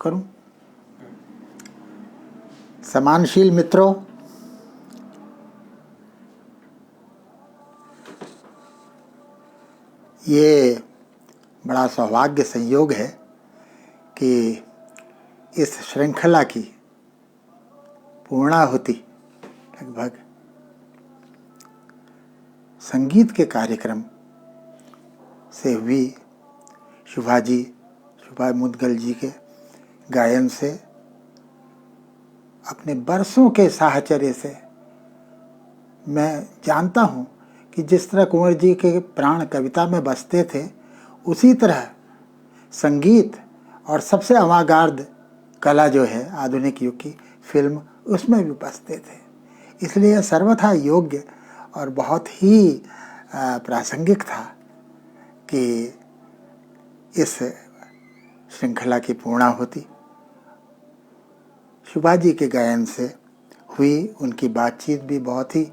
करूं। सम्मानशील मित्रों, ये बड़ा सौभाग्य संयोग है कि इस श्रृंखला की पूर्णाहुति लगभग संगीत के कार्यक्रम से हुई। शुभा मुदगल जी के गायन से, अपने बरसों के साहचर्य से मैं जानता हूँ कि जिस तरह कुंवर जी के प्राण कविता में बसते थे, उसी तरह संगीत और सबसे अवागार्द कला जो है आधुनिक युग की फिल्म, उसमें भी बसते थे। इसलिए सर्वथा योग्य और बहुत ही प्रासंगिक था कि इस श्रृंखला की पूर्णाहुति शुभा जी के गायन से हुई। उनकी बातचीत भी बहुत ही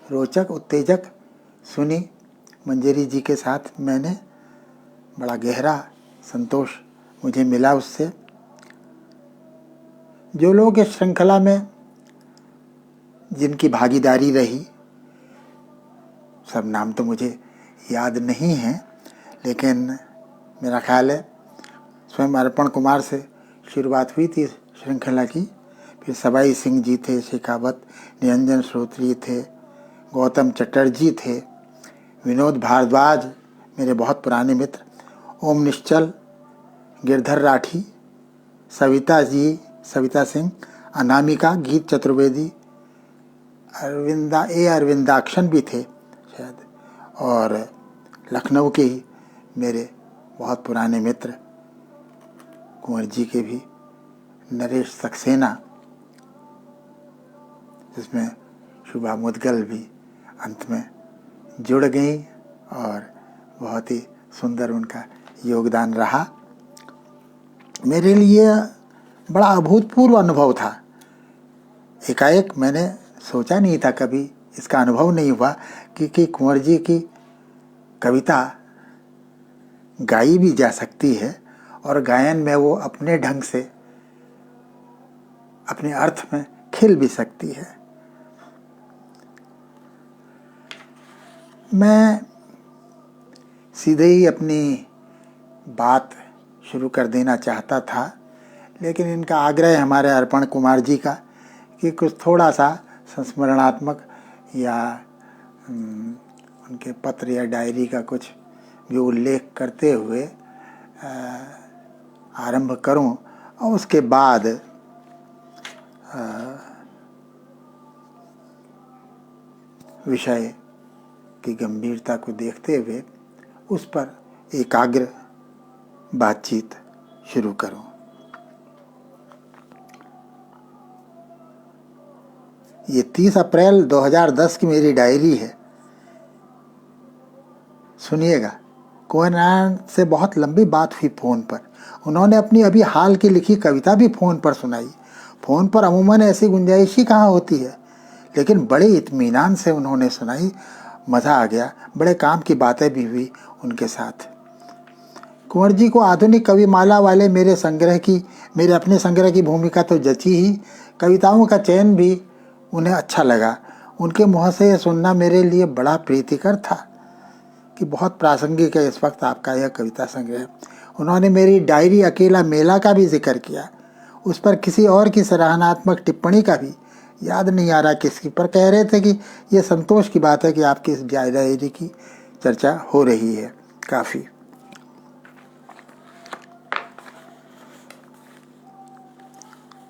रोचक, उत्तेजक सुनी। मंजरी जी के साथ मैंने बड़ा गहरा संतोष मुझे मिला उससे। जो लोग इस श्रृंखला में जिनकी भागीदारी रही, सब नाम तो मुझे याद नहीं हैं, लेकिन मेरा ख्याल है स्वयं अर्पण कुमार से शुरुआत हुई थी श्रृंखला की। फिर सवाई सिंह जी थे, शेखावत निरंजन श्रोत्री थे, गौतम चटर्जी थे, विनोद भारद्वाज मेरे बहुत पुराने मित्र, ओम निश्चल, गिरधर राठी, सविता सिंह, अनामिका, गीत चतुर्वेदी, अरविंदाक्षन भी थे शायद, और लखनऊ के ही मेरे बहुत पुराने मित्र कुंवर जी के भी, नरेश सक्सेना, जिसमें शुभा मुदगल भी अंत में जुड़ गई और बहुत ही सुंदर उनका योगदान रहा। मेरे लिए बड़ा अभूतपूर्व अनुभव था। एकाएक मैंने सोचा नहीं था, कभी इसका अनुभव नहीं हुआ कि कुंवर जी की कविता गाई भी जा सकती है और गायन में वो अपने ढंग से, अपने अर्थ में खिल भी सकती है। मैं सीधे ही अपनी बात शुरू कर देना चाहता था, लेकिन इनका आग्रह हमारे अर्पण कुमार जी का कि कुछ थोड़ा सा संस्मरणात्मक या उनके पत्र या डायरी का कुछ भी उल्लेख करते हुए आरंभ करूं, और उसके बाद विषय की गंभीरता को देखते हुए उस पर एकाग्र बातचीत शुरू करूं। ये 30 अप्रैल 2010 की मेरी डायरी है। सुनिएगा। कुंवर नारायण से बहुत लंबी बात हुई फ़ोन पर। उन्होंने अपनी अभी हाल की लिखी कविता भी फ़ोन पर सुनाई। फ़ोन पर अमूमन ऐसी गुंजाइश ही कहाँ होती है, लेकिन बड़े इत्मीनान से उन्होंने सुनाई। मज़ा आ गया। बड़े काम की बातें भी हुई उनके साथ। कुंवर जी को आधुनिक कविमाला वाले मेरे अपने संग्रह की भूमिका तो जची ही, कविताओं का चयन भी उन्हें अच्छा लगा। उनके मुँह से यह सुनना मेरे लिए बड़ा प्रीतिकर था कि बहुत प्रासंगिक है इस वक्त आपका यह कविता संग्रह। उन्होंने मेरी डायरी अकेला मेला का भी जिक्र किया। उस पर किसी और की सराहनात्मक टिप्पणी का भी याद नहीं आ रहा किसकी, पर कह रहे थे कि यह संतोष की बात है कि आपकी इस डायरी की चर्चा हो रही है काफ़ी।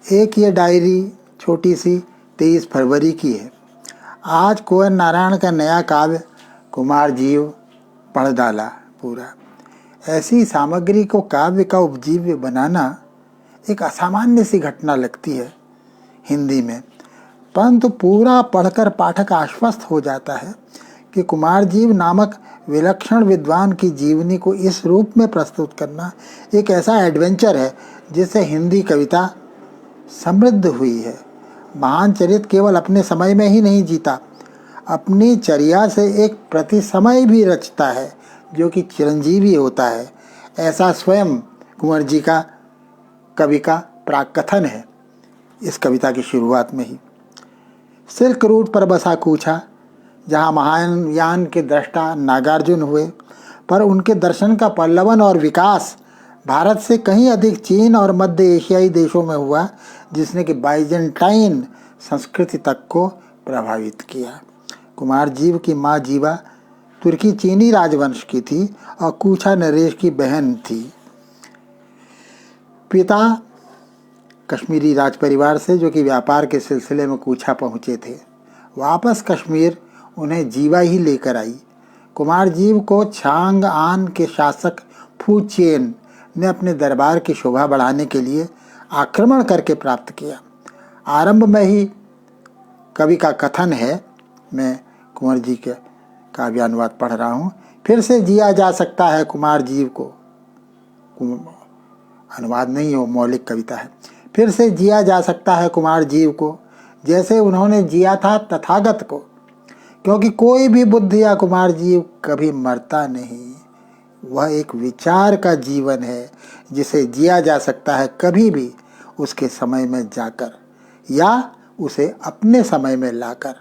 एक ये डायरी छोटी सी 23 फरवरी की है। आज कुंवर नारायण का नया काव्य कुमार जीव पढ़ डाला पूरा। ऐसी सामग्री को काव्य का उपजीव्य बनाना एक असामान्य सी घटना लगती है हिंदी में, परंतु पूरा पढ़कर पाठक आश्वस्त हो जाता है कि कुमार जीव नामक विलक्षण विद्वान की जीवनी को इस रूप में प्रस्तुत करना एक ऐसा एडवेंचर है जिससे हिंदी कविता समृद्ध हुई है। महान चरित्र केवल अपने समय में ही नहीं जीता, अपनी चर्या से एक प्रति समय भी रचता है जो कि चिरंजीवी होता है। ऐसा स्वयं कुंवर जी का कवि का प्राकथन है इस कविता की शुरुआत में ही। सिल्क रूट पर बसा कूछा, जहाँ महायान के दृष्टा नागार्जुन हुए, पर उनके दर्शन का पल्लवन और विकास भारत से कहीं अधिक चीन और मध्य एशियाई देशों में हुआ, जिसने कि बाइजेंटाइन संस्कृति तक को प्रभावित किया। कुमार जीव की माँ जीवा तुर्की चीनी राजवंश की थी और कूछा नरेश की बहन थी। पिता कश्मीरी राज परिवार से, जो कि व्यापार के सिलसिले में कूछा पहुँचे थे। वापस कश्मीर उन्हें जीवा ही लेकर आई। कुमार जीव को छांग आन के शासक फू चेन ने अपने दरबार की शोभा बढ़ाने के लिए आक्रमण करके प्राप्त किया। आरंभ में ही कवि का कथन है, मैं कुंवर जी के काव्यानुवाद पढ़ रहा हूँ। फिर से जिया जा सकता है कुमार जीव को, अनुवाद नहीं हो, मौलिक कविता है। फिर से जिया जा सकता है कुमार जीव को, जैसे उन्होंने जिया था तथागत को, क्योंकि कोई भी बुद्ध या कुमार जीव कभी मरता नहीं। वह एक विचार का जीवन है जिसे जिया जा सकता है कभी भी, उसके समय में जाकर या उसे अपने समय में लाकर।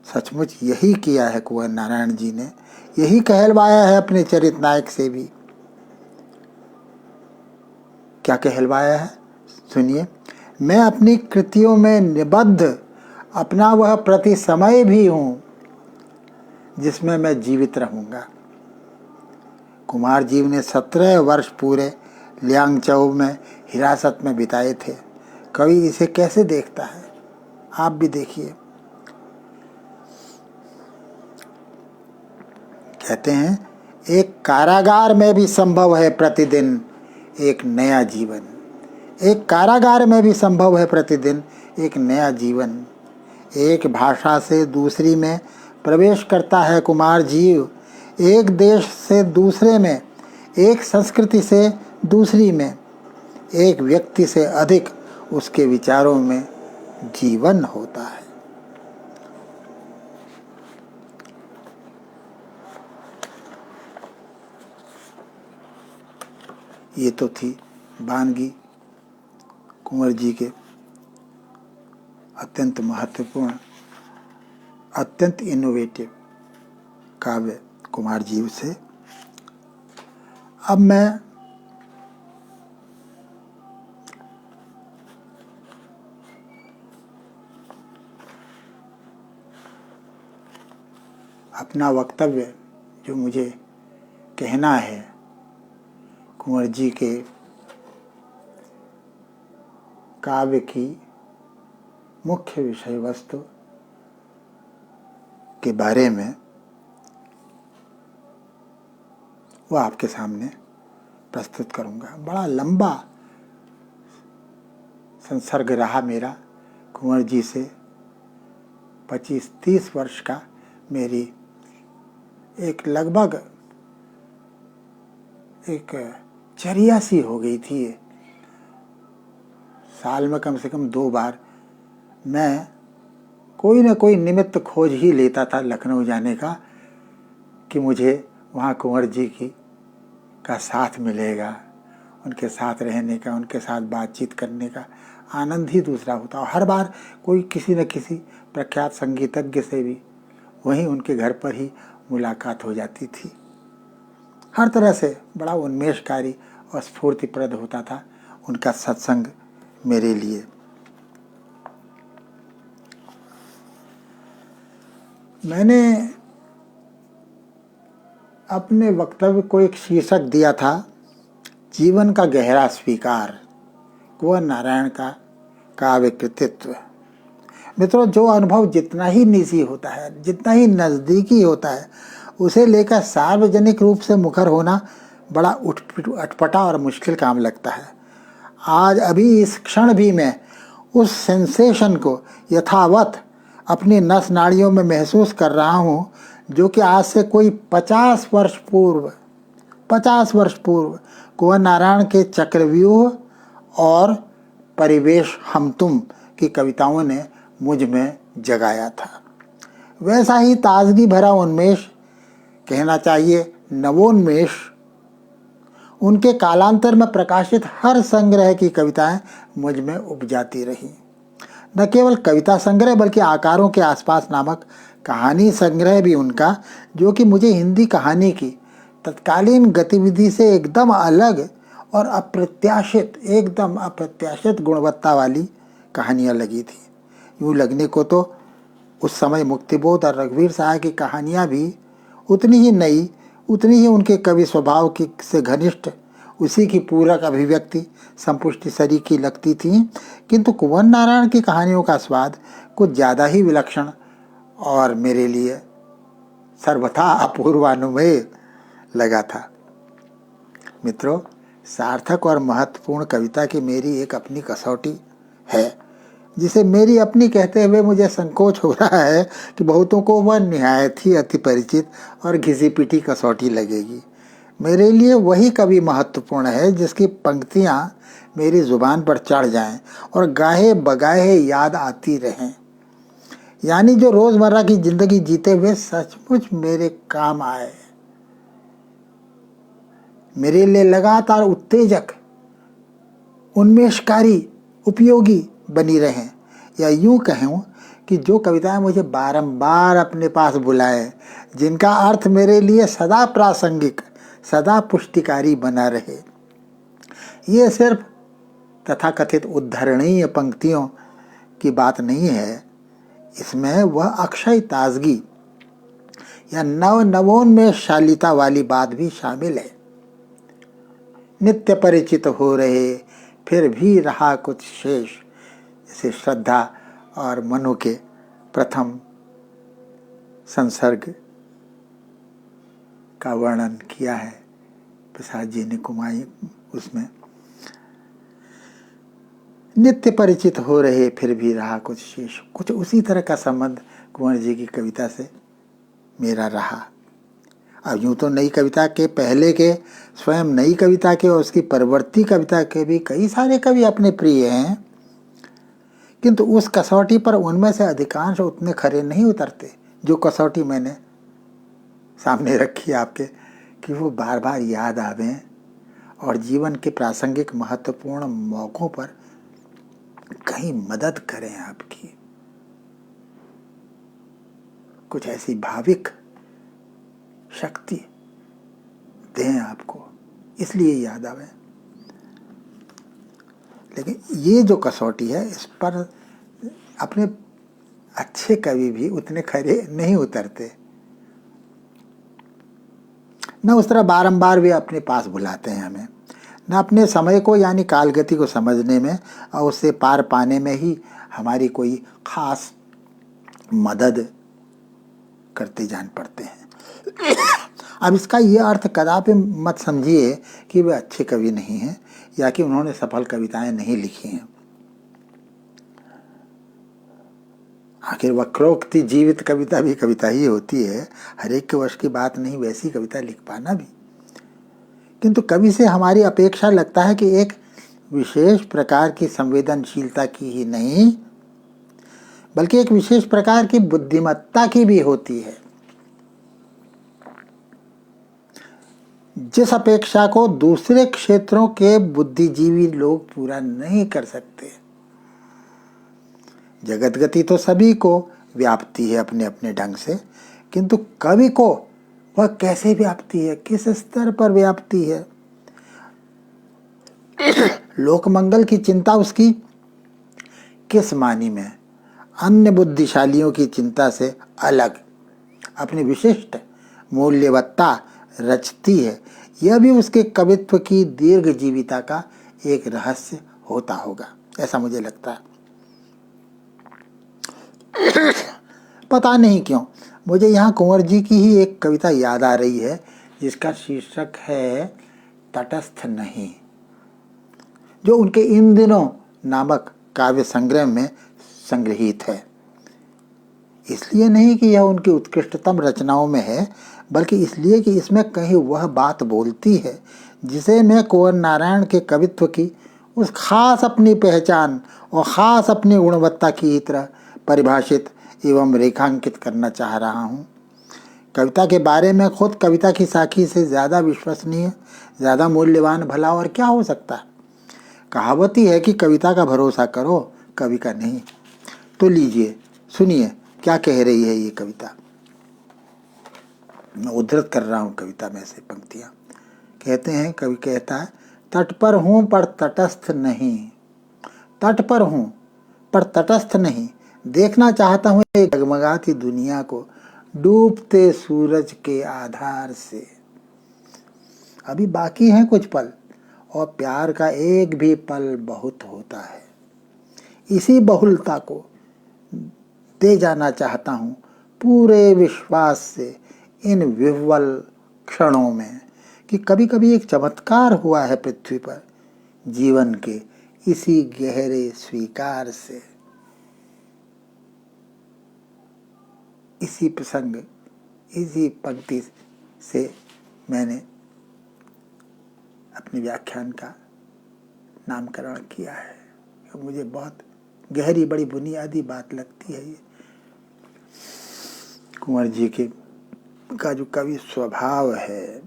सचमुच यही किया है कुंवर नारायण जी ने, यही कहलवाया है अपने चरित नायक से भी। क्या कहलवाया है सुनिए। मैं अपनी कृतियों में निबद्ध अपना वह प्रति समय भी हूँ जिसमें मैं जीवित रहूँगा। कुमार जीव ने 17 वर्ष पूरे लियांगचौ में हिरासत में बिताए थे। कवि इसे कैसे देखता है, आप भी देखिए। कहते हैं, एक कारागार में भी संभव है प्रतिदिन एक नया जीवन। एक कारागार में भी संभव है प्रतिदिन एक नया जीवन। एक भाषा से दूसरी में प्रवेश करता है कुमार जीव, एक देश से दूसरे में, एक संस्कृति से दूसरी में, एक व्यक्ति से अधिक उसके विचारों में जीवन होता है। ये तो थी वानगी कुंवर जी के अत्यंत महत्वपूर्ण, अत्यंत इनोवेटिव काव्य कुमार जीव से। अब मैं अपना वक्तव्य जो मुझे कहना है कुंवर जी के काव्य की मुख्य विषय वस्तु के बारे में, वह आपके सामने प्रस्तुत करूंगा। बड़ा लंबा संसर्ग रहा मेरा कुंवर जी से। 25-30 वर्ष का मेरी एक लगभग एक चर्या सी हो गई थी। साल में कम से कम 2 बार मैं कोई न कोई निमित्त खोज ही लेता था लखनऊ जाने का, कि मुझे वहाँ कुंवर जी का साथ मिलेगा, उनके साथ रहने का, उनके साथ बातचीत करने का आनंद ही दूसरा होता। और हर बार कोई किसी न किसी प्रख्यात संगीतज्ञ से भी वहीं उनके घर पर ही मुलाकात हो जाती थी। हर तरह से बड़ा उन्मेषकारी और स्फूर्तिप्रद होता था उनका सत्संग मेरे लिए। मैंने अपने वक्तव्य को एक शीर्षक दिया था, जीवन का गहरा स्वीकार, कुंवर नारायण का काव्य कृतित्व। मित्रों, जो अनुभव जितना ही निजी होता है, जितना ही नज़दीकी होता है, उसे लेकर सार्वजनिक रूप से मुखर होना बड़ा अटपटा और मुश्किल काम लगता है। आज अभी इस क्षण भी मैं उस सेंसेशन को यथावत अपनी नस नाड़ियों में महसूस कर रहा हूँ, जो कि आज से कोई 50 वर्ष पूर्व कुंवर नारायण के चक्रव्यूह और परिवेश हम तुम की कविताओं ने मुझ में जगाया था। वैसा ही ताजगी भरा उन्मेष, कहना चाहिए नवोन्मेष, उनके कालांतर में प्रकाशित हर संग्रह की कविताएं मुझ में उपजाती रही। न केवल कविता संग्रह बल्कि आकारों के आसपास नामक कहानी संग्रह भी उनका, जो कि मुझे हिंदी कहानी की तत्कालीन गतिविधि से एकदम अलग और एकदम अप्रत्याशित गुणवत्ता वाली कहानियाँ लगी थी। यूँ लगने को तो उस समय मुक्तिबोध और रघुवीर सहाय की कहानियाँ भी उतनी ही नई, उतनी ही उनके कवि स्वभाव की से घनिष्ठ, उसी की पूरक अभिव्यक्ति संपुष्टि सरीखी लगती थी, किंतु कुंवर नारायण की कहानियों का स्वाद कुछ ज़्यादा ही विलक्षण और मेरे लिए सर्वथा अपूर्वानुमेय लगा था। मित्रों, सार्थक और महत्वपूर्ण कविता की मेरी एक अपनी कसौटी है, जिसे मेरी अपनी कहते हुए मुझे संकोच हो रहा है कि बहुतों को वह निहायत ही अति परिचित और घिसी पिटी कसौटी लगेगी। मेरे लिए वही कवि महत्वपूर्ण है जिसकी पंक्तियाँ मेरी जुबान पर चढ़ जाएं और गाहे बगाहे याद आती रहें, यानी जो रोज़मर्रा की जिंदगी जीते हुए सचमुच मेरे काम आए, मेरे लिए लगातार उत्तेजक, उन्मेषकारी, उपयोगी बनी रहें। या यूं कहूँ कि जो कविताएं मुझे बारंबार अपने पास बुलाएं, जिनका अर्थ मेरे लिए सदा प्रासंगिक, सदा पुष्टिकारी बना रहे। ये सिर्फ तथाकथित उद्धरणीय पंक्तियों की बात नहीं है, इसमें वह अक्षय ताजगी या नवोन्मेषशालिता वाली बात भी शामिल है। नित्य परिचित हो रहे फिर भी रहा कुछ शेष, जैसे श्रद्धा और मनु के प्रथम संसर्ग का वर्णन किया है प्रसाद जी ने कुमाई। उसमें नित्य परिचित हो रहे फिर भी रहा कुछ शेष, कुछ उसी तरह का संबंध कुंवर जी की कविता से मेरा रहा। अब यूँ तो नई कविता के पहले के, स्वयं नई कविता के और उसकी परवर्ती कविता के भी कई सारे कवि अपने प्रिय हैं, किंतु उस कसौटी पर उनमें से अधिकांश उतने खरे नहीं उतरते जो कसौटी मैंने सामने रखी आपके, कि वो बार बार याद आवें और जीवन के प्रासंगिक महत्वपूर्ण मौक़ों पर कहीं मदद करें, आपकी कुछ ऐसी भाविक शक्ति दें आपको, इसलिए याद आवे। लेकिन ये जो कसौटी है, इस पर अपने अच्छे कवि भी उतने खरे नहीं उतरते, न उस तरह बारंबार वे अपने पास बुलाते हैं हमें, न अपने समय को यानी कालगति को समझने में और उससे पार पाने में ही हमारी कोई खास मदद करते जान पड़ते हैं। अब इसका ये अर्थ कदापि मत समझिए कि वे अच्छे कवि नहीं हैं या कि उन्होंने सफल कविताएं नहीं लिखी हैं। आखिर वक्रोक्ति जीवित कविता भी कविता ही होती है, हर एक के वश की बात नहीं वैसी कविता लिख पाना भी। किंतु कवि से हमारी अपेक्षा लगता है कि एक विशेष प्रकार की संवेदनशीलता की ही नहीं, बल्कि एक विशेष प्रकार की बुद्धिमत्ता की भी होती है, जिस अपेक्षा को दूसरे क्षेत्रों के बुद्धिजीवी लोग पूरा नहीं कर सकते। जगत गति तो सभी को व्याप्ति है अपने अपने ढंग से, किंतु कवि को वह कैसे व्याप्ति है, किस स्तर पर व्याप्ति है। लोकमंगल की चिंता उसकी किस मानी में अन्य बुद्धिशालियों की चिंता से अलग अपनी विशिष्ट मूल्यवत्ता रचती है, यह भी उसके कवित्व की दीर्घ जीविता का एक रहस्य होता होगा, ऐसा मुझे लगता है। पता नहीं क्यों मुझे यहाँ कुंवर जी की ही एक कविता याद आ रही है, जिसका शीर्षक है तटस्थ नहीं, जो उनके इन दिनों नामक काव्य संग्रह में संग्रहित है। इसलिए नहीं कि यह उनकी उत्कृष्टतम रचनाओं में है, बल्कि इसलिए कि इसमें कहीं वह बात बोलती है जिसे मैं कुंवर नारायण के कवित्व की उस खास अपनी पहचान और ख़ास अपनी गुणवत्ता की तरह परिभाषित एवं रेखांकित करना चाह रहा हूँ, कविता के बारे में खुद कविता की साखी से ज़्यादा विश्वसनीय, ज़्यादा मूल्यवान भला और क्या हो सकता है। कहावत ही है कि कविता का भरोसा करो, कवि का नहीं। तो लीजिए सुनिए क्या कह रही है ये कविता। मैं उद्धृत कर रहा हूँ कविता में से पंक्तियाँ। कहते हैं, कवि कहता है, तट पर हूँ पर तटस्थ नहीं, तट पर हूँ पर तटस्थ नहीं, देखना चाहता हूँ एक जगमगाती दुनिया को डूबते सूरज के आधार से। अभी बाकी हैं कुछ पल और प्यार का एक भी पल बहुत होता है। इसी बहुलता को दे जाना चाहता हूँ पूरे विश्वास से इन विह्वल क्षणों में कि कभी कभी एक चमत्कार हुआ है पृथ्वी पर जीवन के इसी गहरे स्वीकार से। इसी प्रसंग, इसी पंक्ति से मैंने अपने व्याख्यान का नामकरण किया है। मुझे बहुत गहरी, बड़ी बुनियादी बात लगती है ये। कुंवर जी के का जो कवि स्वभाव है,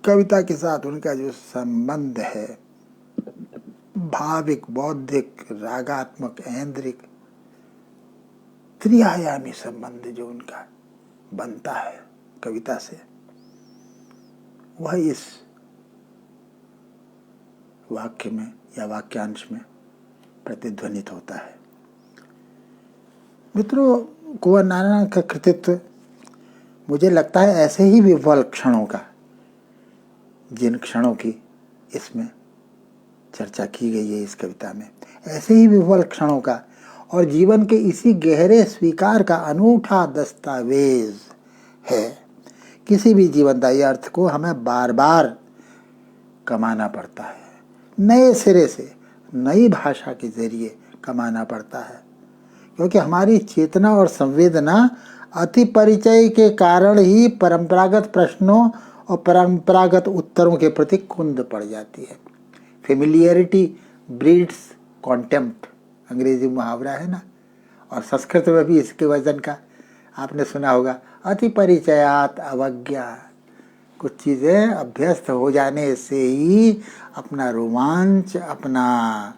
कविता के साथ उनका जो संबंध है, भाविक, बौद्धिक, रागात्मक, ऐन्द्रिक, त्रिआयामी संबंध जो उनका बनता है कविता से, वह इस वाक्य में या वाक्यांश में प्रतिध्वनित होता है। मित्रों, कुंवर नारायण का कृतित्व मुझे लगता है ऐसे ही विह्वल क्षणों का, जिन क्षणों की इसमें चर्चा की गई है इस कविता में, ऐसे ही विह्वल क्षणों का और जीवन के इसी गहरे स्वीकार का अनूठा दस्तावेज है। किसी भी जीवनदायी अर्थ को हमें बार बार कमाना पड़ता है, नए सिरे से, नई भाषा के जरिए कमाना पड़ता है, क्योंकि हमारी चेतना और संवेदना अति परिचय के कारण ही परंपरागत प्रश्नों और परंपरागत उत्तरों के प्रति कुंद पड़ जाती है। फेमिलियरिटी ब्रीड्स कॉन्टेम्प्ट, अंग्रेजी मुहावरा है ना, और संस्कृत में भी इसके वजन का आपने सुना होगा, अति परिचयात अवज्ञा। कुछ चीज़ें अभ्यस्त हो जाने से ही अपना रोमांच, अपना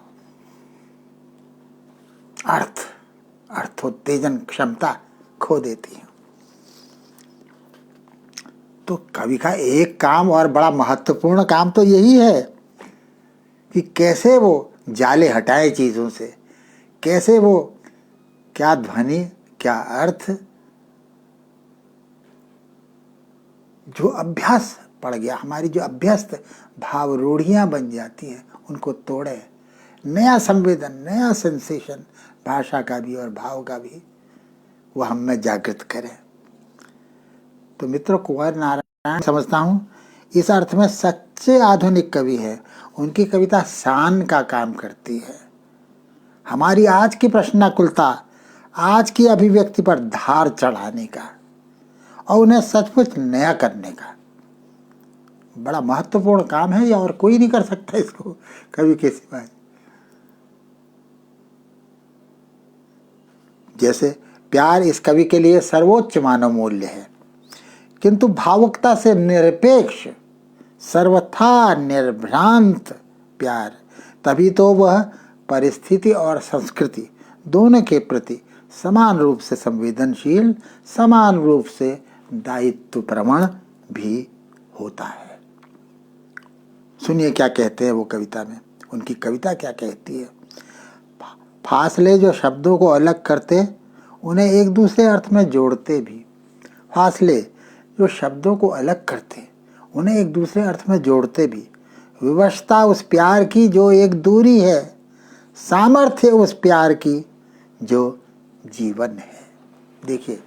अर्थोत्तेजन क्षमता खो देती हैं। तो कवि का एक काम और बड़ा महत्वपूर्ण काम तो यही है कि कैसे वो जाले हटाए चीज़ों से, कैसे वो क्या ध्वनि, क्या अर्थ जो अभ्यास पड़ गया, हमारी जो अभ्यस्त भाव रूढ़ियाँ बन जाती हैं, उनको तोड़े, नया संवेदन, नया सेंसेशन भाषा का भी और भाव का भी वह हम में जागृत करें। तो मित्रों, कुंवर नारायण समझता हूँ इस अर्थ में सच्चे आधुनिक कवि है। उनकी कविता शान का काम करती है, हमारी आज की प्रश्नाकुलता, आज की अभिव्यक्ति पर धार चढ़ाने का और उन्हें सचमुच नया करने का बड़ा महत्वपूर्ण काम है, या और कोई नहीं कर सकता इसको कवि के सिवाय। जैसे प्यार इस कवि के लिए सर्वोच्च मानव मूल्य है, किंतु भावुकता से निरपेक्ष, सर्वथा निर्भ्रांत प्यार, तभी तो वह परिस्थिति और संस्कृति दोनों के प्रति समान रूप से संवेदनशील, समान रूप से दायित्वप्रवण भी होता है। सुनिए क्या कहते हैं वो कविता में, उनकी कविता क्या कहती है। फासले जो शब्दों को अलग करते, उन्हें एक दूसरे अर्थ में जोड़ते भी। फासले जो शब्दों को अलग करते, उन्हें एक दूसरे अर्थ में जोड़ते भी। विवशता उस प्यार की जो एक दूरी है, सामर्थ्य उस प्यार की जो जीवन है। देखिए,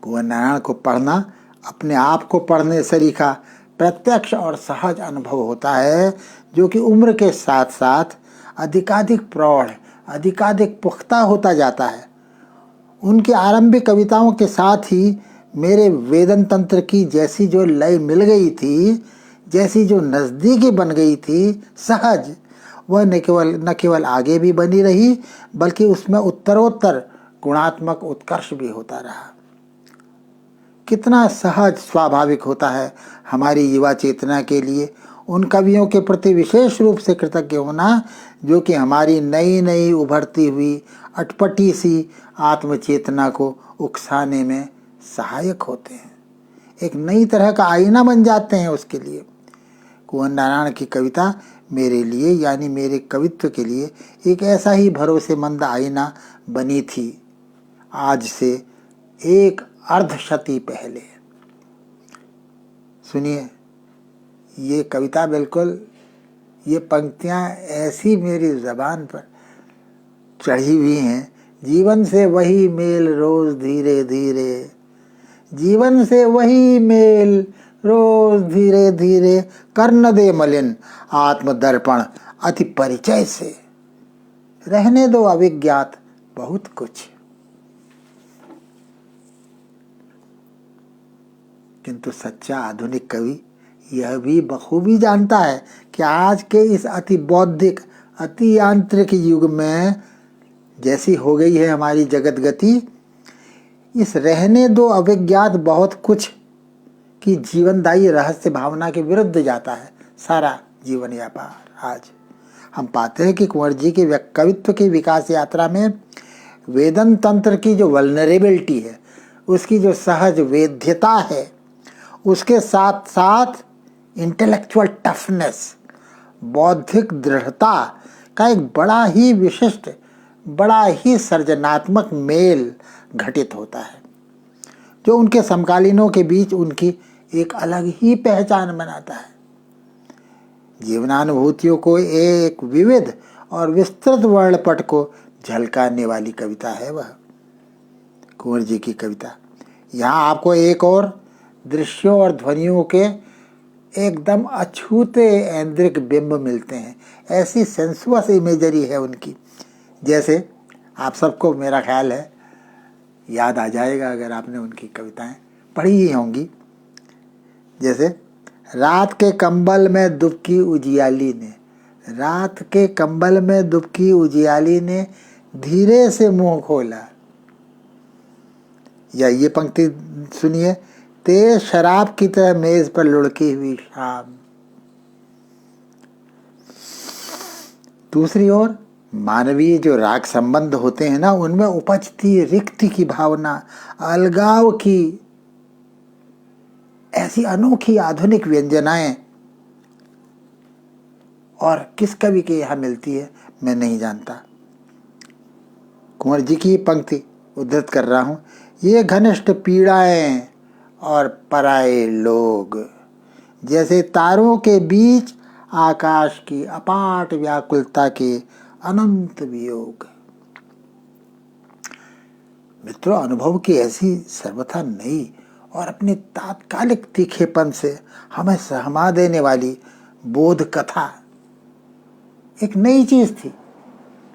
कुंवर नारायण को पढ़ना अपने आप को पढ़ने से लिखा प्रत्यक्ष और सहज अनुभव होता है, जो कि उम्र के साथ साथ अधिकाधिक प्रौढ़, अधिकाधिक पुख्ता होता जाता है। उनकी आरंभिक कविताओं के साथ ही मेरे वेदन तंत्र की जैसी जो लय मिल गई थी, जैसी जो नज़दीकी बन गई थी सहज, वह न केवल आगे भी बनी रही, बल्कि उसमें उत्तरोत्तर गुणात्मक उत्कर्ष भी होता रहा। कितना सहज स्वाभाविक होता है हमारी युवा चेतना के लिए उन कवियों के प्रति विशेष रूप से कृतज्ञ होना जो कि हमारी नई नई उभरती हुई अटपटी सी आत्मचेतना को उकसाने में सहायक होते हैं, एक नई तरह का आईना बन जाते हैं उसके लिए। कुंवर नारायण की कविता मेरे लिए यानी मेरे कवित्व के लिए एक ऐसा ही भरोसेमंद आईना बनी थी आज से एक अर्धशती पहले। सुनिए ये कविता, बिल्कुल ये पंक्तियाँ ऐसी मेरी ज़बान पर चढ़ी हुई हैं। जीवन से वही मेल रोज धीरे धीरे, जीवन से वही मेल रोज धीरे धीरे, कर न दे मलिन आत्मदर्पण अति परिचय से, रहने दो अविज्ञात बहुत कुछ। किंतु सच्चा आधुनिक कवि यह भी बखूबी जानता है कि आज के इस अति बौद्धिक अति यांत्रिक युग में जैसी हो गई है हमारी जगत गति, इस रहने दो अविज्ञात बहुत कुछ की जीवनदायी रहस्य भावना के विरुद्ध जाता है सारा जीवन व्यापार। आज हम पाते हैं कि कुंवर जी के कवित्व की विकास यात्रा में वेदन तंत्र की जो वल्नरेबिलिटी है, उसकी जो सहज वेद्यता है, उसके साथ साथ इंटेलेक्चुअल टफनेस, बौद्धिक दृढ़ता का एक बड़ा ही विशिष्ट, बड़ा ही सर्जनात्मक मेल घटित होता है जो उनके समकालीनों के बीच उनकी एक अलग ही पहचान बनाता है। जीवनानुभूतियों को एक विविध और विस्तृत वर्णपट को झलकाने वाली कविता है वह कुंवर जी की कविता। यहाँ आपको एक और दृश्यों और ध्वनियों के एकदम अछूते ऐन्द्रिक बिंब मिलते हैं। ऐसी सेंसुअस इमेजरी है उनकी, जैसे आप सबको मेरा ख्याल है याद आ जाएगा अगर आपने उनकी कविताएं पढ़ी ही होंगी। जैसे रात के कंबल में दुबकी उजियाली ने, रात के कंबल में दुबकी उजियाली ने धीरे से मुंह खोला। या ये पंक्ति सुनिए, तेज शराब की तरह मेज पर लुढ़की हुई शाम। दूसरी ओर मानवीय जो राग संबंध होते हैं ना, उनमें उपजती रिक्ति की भावना, अलगाव की ऐसी अनोखी आधुनिक व्यंजनाएं और किस कवि के यहाँ मिलती है मैं नहीं जानता। कुंवर जी की पंक्ति उद्धृत कर रहा हूँ, ये घनिष्ठ पीड़ाएं और पराए लोग, जैसे तारों के बीच आकाश की अपाट व्याकुलता के अनंत वियोग। मित्रों, अनुभव की ऐसी सर्वथा नई और अपने तात्कालिक तीखेपन से हमें सहमा देने वाली बोध कथा एक नई चीज थी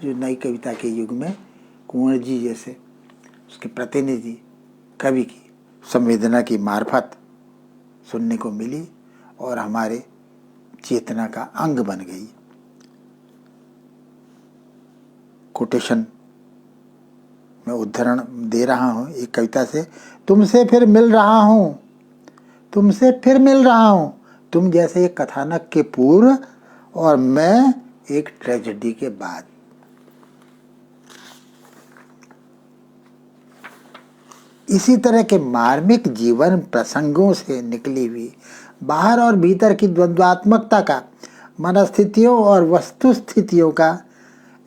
जो नई कविता के युग में कुंवर जी जैसे उसके प्रतिनिधि कवि की संवेदना की मार्फत सुनने को मिली और हमारे चेतना का अंग बन गई। कोटेशन मैं उद्धरण दे रहा हूँ एक कविता से, तुमसे फिर मिल रहा हूँ, तुमसे फिर मिल रहा हूँ, तुम जैसे एक कथानक के पूर्व और मैं एक ट्रेजेडी के बाद। इसी तरह के मार्मिक जीवन प्रसंगों से निकली हुई बाहर और भीतर की द्वंद्वात्मकता का, मनस्थितियों और वस्तुस्थितियों का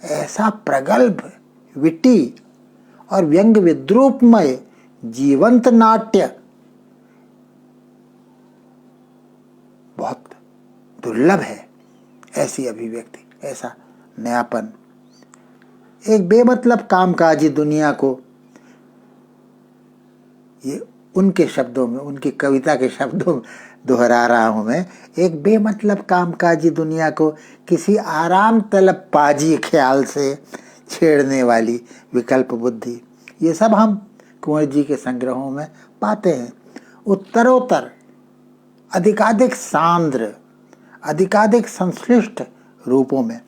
ऐसा प्रगल्भ, विटी और व्यंग विद्रूपमय जीवंत नाट्य बहुत दुर्लभ है। ऐसी अभिव्यक्ति, ऐसा नयापन, एक बेमतलब कामकाजी दुनिया को, ये उनके शब्दों में, उनकी कविता के शब्दों में दोहरा रहा हूं मैं, एक बेमतलब कामकाजी दुनिया को किसी आराम तलब पाजी ख्याल से छेड़ने वाली विकल्प बुद्धि, ये सब हम कुंवर जी के संग्रहों में पाते हैं। उत्तरोत्तर अधिकाधिक सांद्र, अधिकाधिक संश्लिष्ट रूपों में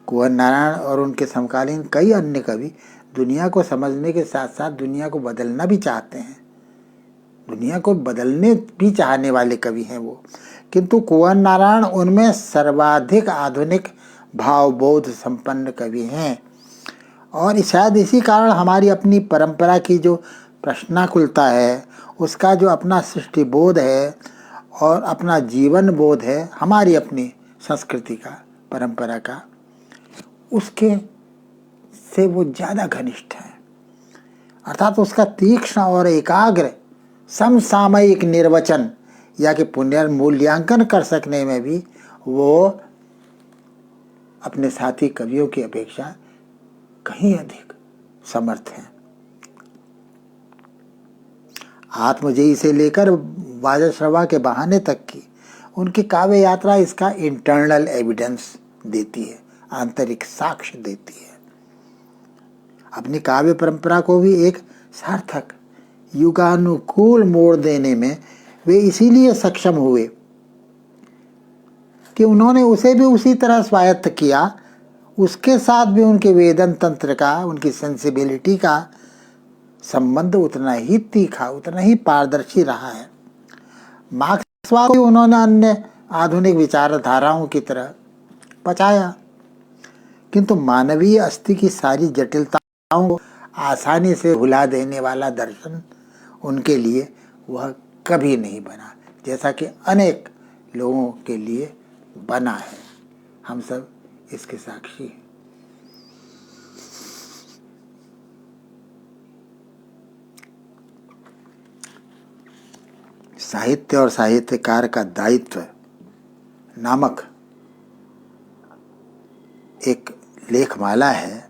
कुंवर नारायण और उनके समकालीन कई अन्य कवि दुनिया को समझने के साथ साथ दुनिया को बदलना भी चाहते हैं। दुनिया को बदलने भी चाहने वाले कवि हैं वो, किंतु कुंवर नारायण उनमें सर्वाधिक आधुनिक भावबोध संपन्न कवि हैं। और शायद इसी कारण हमारी अपनी परंपरा की जो प्रश्नाकुलता है, उसका जो अपना सृष्टिबोध है और अपना जीवन बोध है, हमारी अपनी संस्कृति का, परंपरा का, उसके से वो ज़्यादा घनिष्ठ है। अर्थात उसका तीक्ष्ण और एकाग्र समसामयिक निर्वचन या कि पुनर्मूल्यांकन कर सकने में भी वो अपने साथी कवियों की अपेक्षा कहीं अधिक समर्थ हैं। आत्मजयी से लेकर वाजश्रवा के बहाने तक की उनकी काव्य यात्रा इसका इंटरनल एविडेंस देती है, आंतरिक साक्ष्य देती है। अपनी काव्य परंपरा को भी एक सार्थक युगानुकूल मोड़ देने में वे इसीलिए सक्षम हुए कि उन्होंने उसे भी उसी तरह स्वायत्त किया। उसके साथ भी उनके वेदन तंत्र का, उनकी सेंसिबिलिटी का संबंध उतना ही तीखा, उतना ही पारदर्शी रहा है। मार्क्सवाद को उन्होंने अन्य आधुनिक विचारधाराओं की तरह पचाया, किंतु मानवीय अस्ति की सारी जटिलताओं को आसानी से भुला देने वाला दर्शन उनके लिए वह कभी नहीं बना, जैसा कि अनेक लोगों के लिए बना है। हम सब इसके साक्षी हैं। साहित्य और साहित्यकार का दायित्व नामक एक लेखमाला है,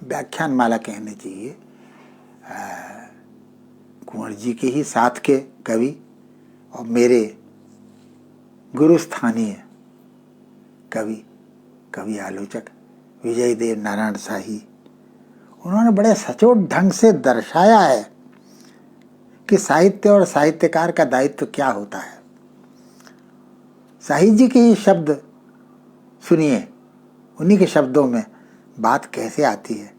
व्याख्यानमाला कहनी चाहिए, कुंवर जी के ही साथ के कवि और मेरे गुरुस्थानीय कवि आलोचक विजय देव नारायण शाही, उन्होंने बड़े सचोट ढंग से दर्शाया है कि साहित्य और साहित्यकार का दायित्व क्या होता है। शाही जी के ही शब्द सुनिए, उन्हीं के शब्दों में बात कैसे आती है।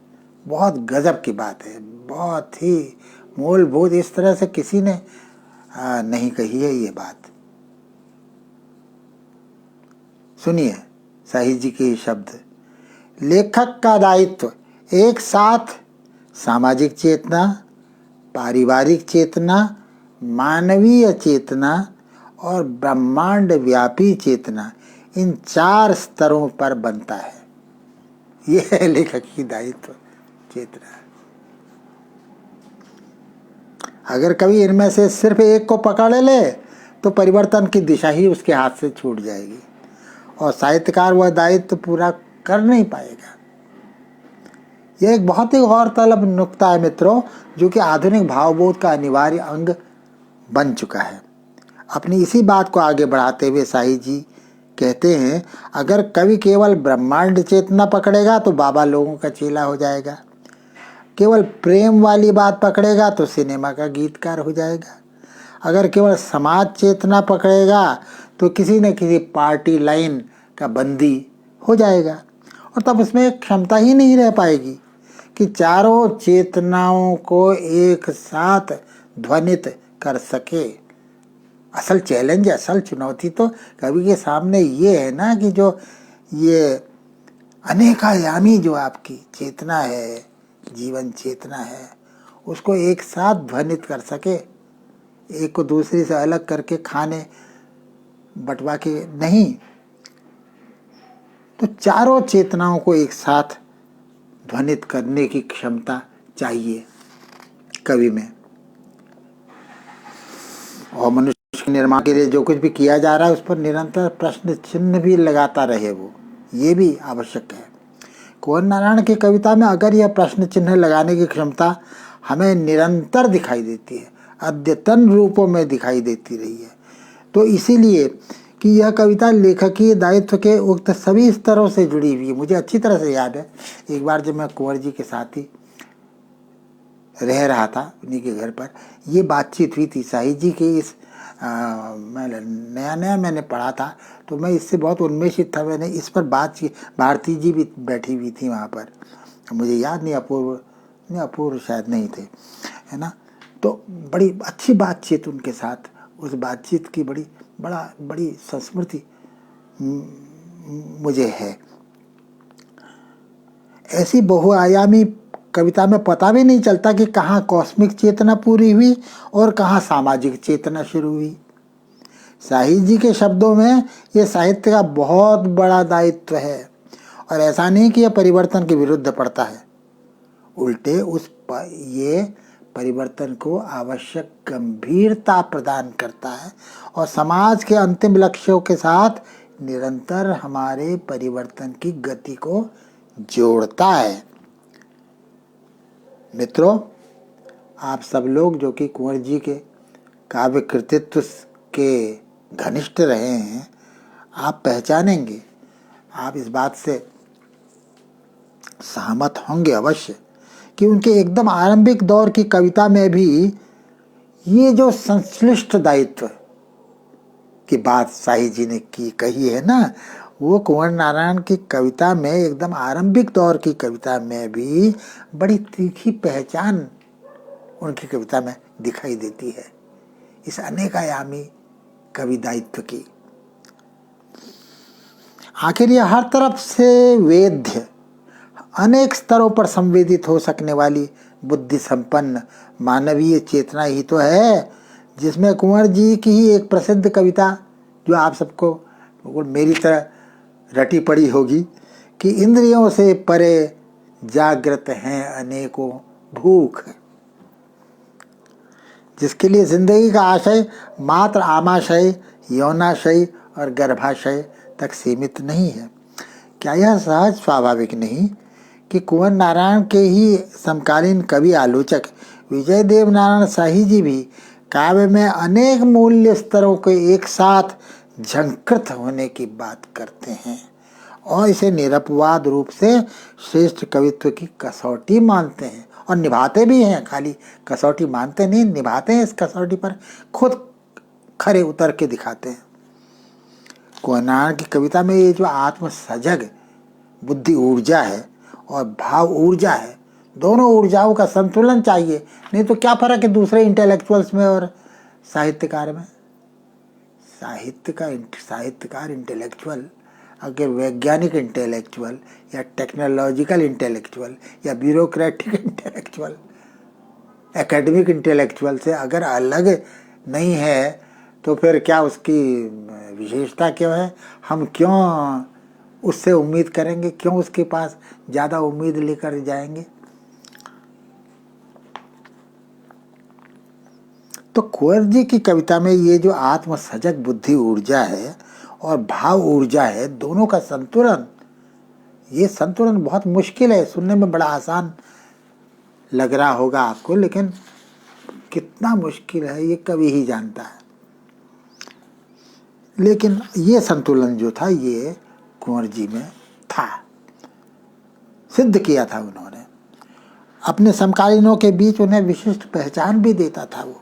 बहुत गजब की बात है, बहुत ही मूलभूत, इस तरह से किसी ने नहीं कही है ये बात। सुनिए शाही जी के शब्द। लेखक का दायित्व एक साथ सामाजिक चेतना, पारिवारिक चेतना, मानवीय चेतना और ब्रह्मांड व्यापी चेतना, इन 4 स्तरों पर बनता है। यह है लेखक की दायित्व चेतना। अगर कभी इनमें से सिर्फ एक को पकड़ ले तो परिवर्तन की दिशा ही उसके हाथ से छूट जाएगी और साहित्यकार वह दायित्व पूरा कर नहीं पाएगा। यह एक बहुत ही गौरतलब नुक्ता है मित्रों, जो कि आधुनिक भावबोध का अनिवार्य अंग बन चुका है। अपनी इसी बात को आगे बढ़ाते हुए शाही जी कहते हैं, अगर कवि केवल ब्रह्मांड चेतना पकड़ेगा तो बाबा लोगों का चेला हो जाएगा, केवल प्रेम वाली बात पकड़ेगा तो सिनेमा का गीतकार हो जाएगा, अगर केवल समाज चेतना पकड़ेगा तो किसी न किसी पार्टी लाइन का बंदी हो जाएगा, और तब उसमें क्षमता ही नहीं रह पाएगी कि चारों चेतनाओं को एक साथ ध्वनित कर सके। असल चैलेंज, असल चुनौती तो कवि के सामने ये है ना कि जो ये अनेकायामी जो आपकी चेतना है, जीवन चेतना है, उसको एक साथ ध्वनित कर सके, एक को दूसरी से अलग करके खाने बंटवा के नहीं, तो चारों चेतनाओं को एक साथ ध्वनित करने की क्षमता चाहिए कवि में। और मनुष्य के निर्माण के लिए जो कुछ भी किया जा रहा है उस पर निरंतर प्रश्न चिन्ह भी लगाता रहे वो, ये भी आवश्यक है। कुंवर नारायण की कविता में अगर यह प्रश्न चिन्ह लगाने की क्षमता हमें निरंतर दिखाई देती है, अद्यतन रूपों में दिखाई देती रही है, तो इसीलिए कि यह कविता लेखकीय दायित्व के उक्त सभी स्तरों से जुड़ी हुई है। मुझे अच्छी तरह से याद है, एक बार जब मैं कुंवर जी के साथ ही रह रहा था उन्हीं के घर पर, ये बातचीत हुई थी। शाही जी के इस मैं नया मैंने पढ़ा था तो मैं इससे बहुत उन्मेषित था। मैंने इस पर बात की, भारती जी भी बैठी हुई थी वहाँ पर, मुझे याद नहीं, अपूर्व शायद नहीं थे, है ना। तो बड़ी अच्छी बातचीत उनके साथ, उस बातचीत की बड़ी संस्मृति मुझे है। ऐसी बहुआयामी कविता में पता भी नहीं चलता कि कहाँ कॉस्मिक चेतना पूरी हुई और कहाँ सामाजिक चेतना शुरू हुई। साहित्य जी के शब्दों में ये साहित्य का बहुत बड़ा दायित्व है, और ऐसा नहीं कि यह परिवर्तन के विरुद्ध पड़ता है, उल्टे ये परिवर्तन को आवश्यक गंभीरता प्रदान करता है और समाज के अंतिम लक्ष्यों के साथ निरंतर हमारे परिवर्तन की गति को जोड़ता है। मित्रों, आप सब लोग जो कि कुंवर जी के काव्य कृतित्व के घनिष्ठ रहे हैं, आप पहचानेंगे, आप इस बात से सहमत होंगे अवश्य कि उनके एकदम आरंभिक दौर की कविता में भी ये जो संश्लिष्ट दायित्व की बात शाही जी ने कही है ना, वो कुंवर नारायण की कविता में, एकदम आरंभिक दौर की कविता में भी बड़ी तीखी पहचान उनकी कविता में दिखाई देती है, इस अनेकायामी कवि दायित्व की। आखिर ये हर तरफ से वेद्य, अनेक स्तरों पर संवेदित हो सकने वाली बुद्धि संपन्न मानवीय चेतना ही तो है, जिसमें कुंवर जी की ही एक प्रसिद्ध कविता जो आप सबको मेरी तरह रटी पड़ी होगी कि इंद्रियों से परे जागृत हैं अनेकों भूख, जिसके लिए जिंदगी का आशय मात्र आमाशय, यौनाशय और गर्भाशय तक सीमित नहीं है। क्या यह सहज स्वाभाविक नहीं कि कुंवर नारायण के ही समकालीन कवि आलोचक विजय देव नारायण शाही जी भी काव्य में अनेक मूल्य स्तरों के एक साथ झंकृत होने की बात करते हैं और इसे निरपवाद रूप से श्रेष्ठ कवित्व की कसौटी मानते हैं और निभाते भी हैं। खाली कसौटी मानते नहीं, निभाते हैं, इस कसौटी पर खुद खरे उतर के दिखाते हैं। कुंवर नारायण की कविता में ये जो आत्म सजग बुद्धि ऊर्जा है और भाव ऊर्जा है, दोनों ऊर्जाओं का संतुलन चाहिए, नहीं तो क्या फर्क है दूसरे इंटेलेक्चुअल्स में और साहित्यकार में। साहित्यकार इंटेलेक्चुअल अगर वैज्ञानिक इंटेलेक्चुअल या टेक्नोलॉजिकल इंटेलेक्चुअल या ब्यूरोक्रेटिक इंटेलेक्चुअल, एकेडमिक इंटेलेक्चुअल से अगर अलग नहीं है तो फिर क्या उसकी विशेषता क्यों है? हम क्यों उससे उम्मीद करेंगे, क्यों उसके पास ज़्यादा उम्मीद लेकर जाएंगे? तो कुंवर जी की कविता में ये जो आत्म सजग बुद्धि ऊर्जा है और भाव ऊर्जा है, दोनों का संतुलन, ये संतुलन बहुत मुश्किल है। सुनने में बड़ा आसान लग रहा होगा आपको, लेकिन कितना मुश्किल है ये कवि ही जानता है। लेकिन ये संतुलन जो था ये कुंवर जी में था, सिद्ध किया था उन्होंने। अपने समकालीनों के बीच उन्हें विशिष्ट पहचान भी देता था वो,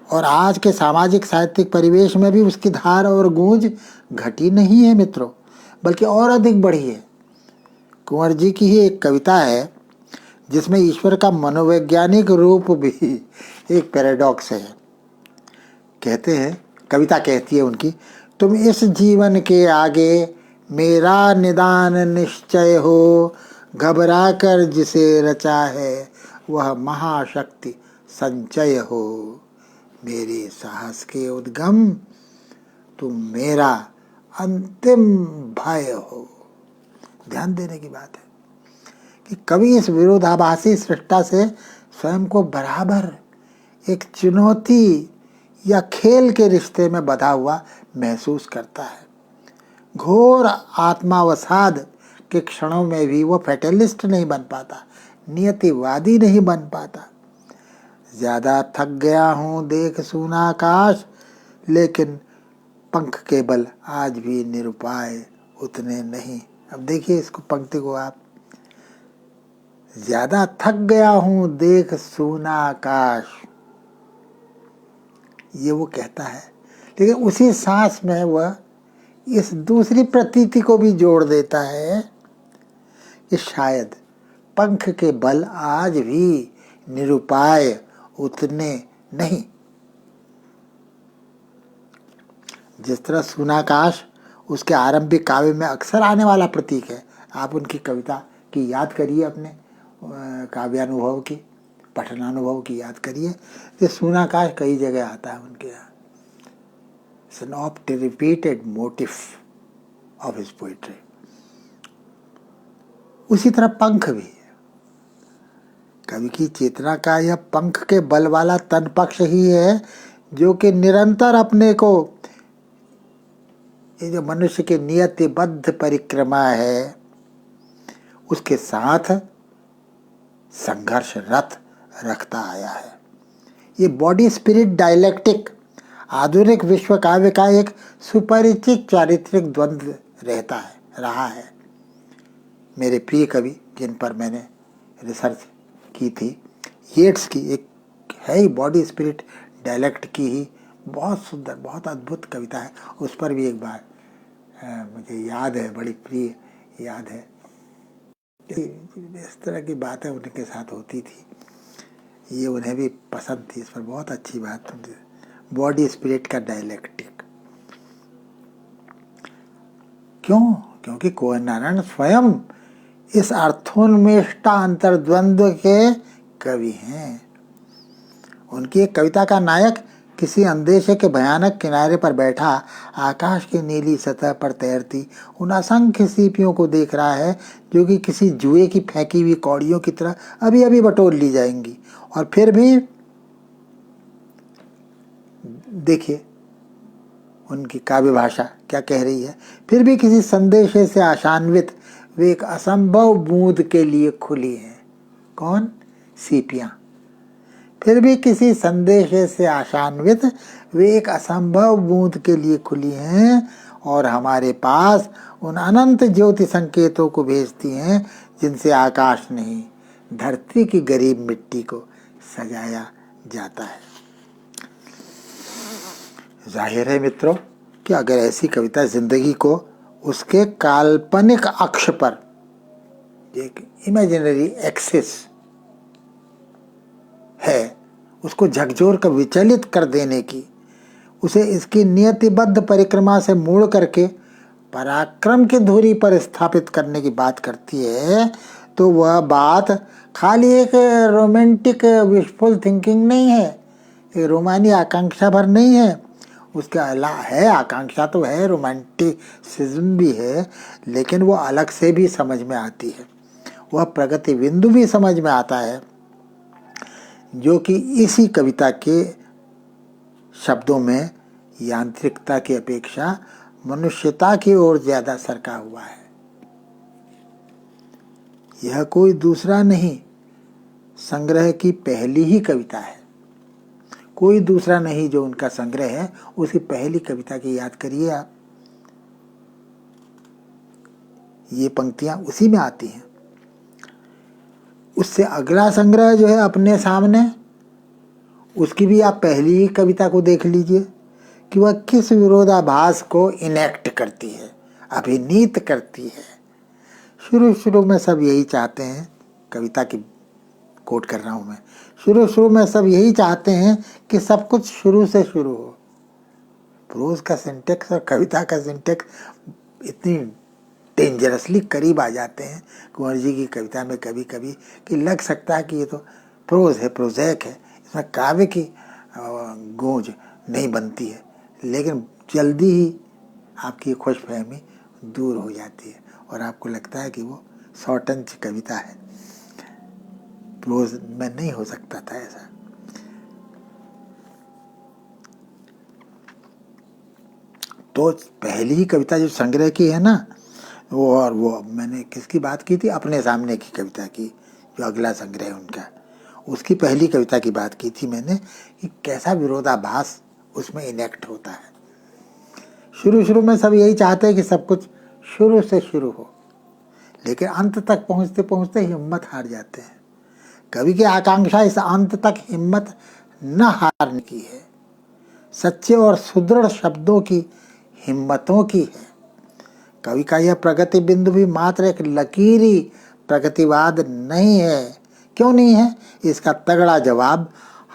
और आज के सामाजिक साहित्यिक परिवेश में भी उसकी धार और गूंज घटी नहीं है मित्रों, बल्कि और अधिक बढ़ी है। कुंवर जी की ही एक कविता है जिसमें ईश्वर का मनोवैज्ञानिक रूप भी एक पैराडॉक्स है। कहते हैं, कविता कहती है उनकी, तुम इस जीवन के आगे मेरा निदान निश्चय हो, घबरा कर जिसे रचा है वह महाशक्ति संचय हो, मेरे साहस के उद्गम तुम मेरा अंतिम भय हो। ध्यान देने की बात है कि कवि इस विरोधाभासी सृष्टा से स्वयं को बराबर एक चुनौती या खेल के रिश्ते में बंधा हुआ महसूस करता है। घोर आत्मावसाद के क्षणों में भी वो फैटलिस्ट नहीं बन पाता, नियतिवादी नहीं बन पाता। ज्यादा थक गया हूँ देख सूना आकाश, लेकिन पंख के बल आज भी निरुपाय उतने नहीं। अब देखिए इसको, पंक्ति को आप, ज्यादा थक गया हूँ देख सूना आकाश, ये वो कहता है, लेकिन उसी सांस में वह इस दूसरी प्रतीति को भी जोड़ देता है कि शायद पंख के बल आज भी निरुपाय उतने नहीं। जिस तरह सूनाकाश उसके आरंभिक काव्य में अक्सर आने वाला प्रतीक है। आप उनकी कविता की याद करिए, अपने काव्यानुभव की, पठनानुभव की याद करिए। ये सूनाकाश कई जगह आता है उनके यहाँ। It's an oft repeated motive of his poetry. उसी तरह पंख भी, कवि की चेतना का यह पंख के बल वाला तन पक्ष ही है जो कि निरंतर अपने को, ये जो मनुष्य की नियतिबद्ध परिक्रमा है उसके साथ संघर्षरत रखता आया है। ये बॉडी स्पिरिट डायलेक्टिक आधुनिक विश्व काव्य का एक सुपरिचित चारित्रिक द्वंद्व रहा है। मेरे प्रिय कवि जिन पर मैंने रिसर्च की थी, येट्स की एक है ही बॉडी स्पिरिट डायलेक्ट की ही बहुत सुंदर, बहुत अद्भुत कविता है। उस पर भी एक बार मुझे याद है, बड़ी प्रिय याद है। इस तरह की बातें उनके साथ होती थी, ये उन्हें भी पसंद थी। इस पर बहुत अच्छी बात, बॉडी स्पिरिट का डायलेक्टिक। क्यों? क्योंकि कुंवर नारायण स्वयं इस अर्थोन्मेष्टा अंतर्द्वंद्व के कवि हैं। उनकी एक कविता का नायक किसी अंदेशे के भयानक किनारे पर बैठा आकाश की नीली सतह पर तैरती उन असंख्य सीपियों को देख रहा है जो कि किसी जुए की फेंकी हुई कौड़ियों की तरह अभी अभी बटोर ली जाएंगी। और फिर भी देखिए उनकी काव्य भाषा क्या कह रही है। फिर भी किसी संदेशे से आशान्वित वे एक असंभव बूंद के लिए खुली हैं। कौन? सीपियाँ। फिर भी किसी संदेशे से आशान्वित वे एक असंभव बूंद के लिए खुली हैं और हमारे पास उन अनंत ज्योति संकेतों को भेजती हैं जिनसे आकाश नहीं, धरती की गरीब मिट्टी को सजाया जाता है। जाहिर है मित्रों कि अगर ऐसी कविता जिंदगी को उसके काल्पनिक अक्ष पर, एक इमेजिनरी एक्सिस है, उसको झकझोर कर विचलित कर देने की, उसे इसकी नियतिबद्ध परिक्रमा से मोड़ करके पराक्रम की धुरी पर स्थापित करने की बात करती है, तो वह बात खाली एक रोमांटिक विशफुल थिंकिंग नहीं है, एक रोमानी आकांक्षा भर नहीं है। उसके अलावा है, आकांक्षा तो है, रोमांटिसिज्म भी है, लेकिन वो अलग से भी समझ में आती है। वह प्रगति बिंदु भी समझ में आता है जो कि इसी कविता के शब्दों में यांत्रिकता की अपेक्षा मनुष्यता की ओर ज्यादा सरका हुआ है। यह कोई दूसरा नहीं, संग्रह की पहली ही कविता है। कोई दूसरा नहीं जो उनका संग्रह है, उसकी पहली कविता की याद करिए आप। ये पंक्तियां उसी में आती हैं। उससे अगला संग्रह जो है अपने सामने, उसकी भी आप पहली ही कविता को देख लीजिए कि वह किस विरोधाभास को इनेक्ट करती है, अभिनीत करती है। शुरू में सब यही चाहते हैं, कविता की कोट कर रहा हूँ मैं, शुरू में सब यही चाहते हैं कि सब कुछ शुरू से शुरू हो। प्रोज का सिंटेक्स और कविता का सिंटेक्स इतनी डेंजरसली करीब आ जाते हैं कुंवर जी की कविता में कभी कभी कि लग सकता है कि ये तो प्रोज है, प्रोजैक है, इसमें काव्य की गूंज नहीं बनती है। लेकिन जल्दी ही आपकी खुशफहमी दूर हो जाती है और आपको लगता है कि वो शॉर्टंच कविता है, प्रोज में नहीं हो सकता था ऐसा। तो पहली ही कविता जो संग्रह की है ना, वो मैंने किसकी बात की थी? अपने सामने की कविता की, जो अगला संग्रह है उनका, उसकी पहली कविता की बात की थी मैंने कि कैसा विरोधाभास उसमें इनेक्ट होता है। शुरू में सब यही चाहते हैं कि सब कुछ शुरू से शुरू हो, लेकिन अंत तक पहुंचते पहुंचते हिम्मत हार जाते हैं। कवि की आकांक्षा इस अंत तक हिम्मत न हारने की है, सच्चे और सुदृढ़ शब्दों की हिम्मतों की है। कवि का यह प्रगति बिंदु भी मात्र एक लकीरी प्रगतिवाद नहीं है। क्यों नहीं है? इसका तगड़ा जवाब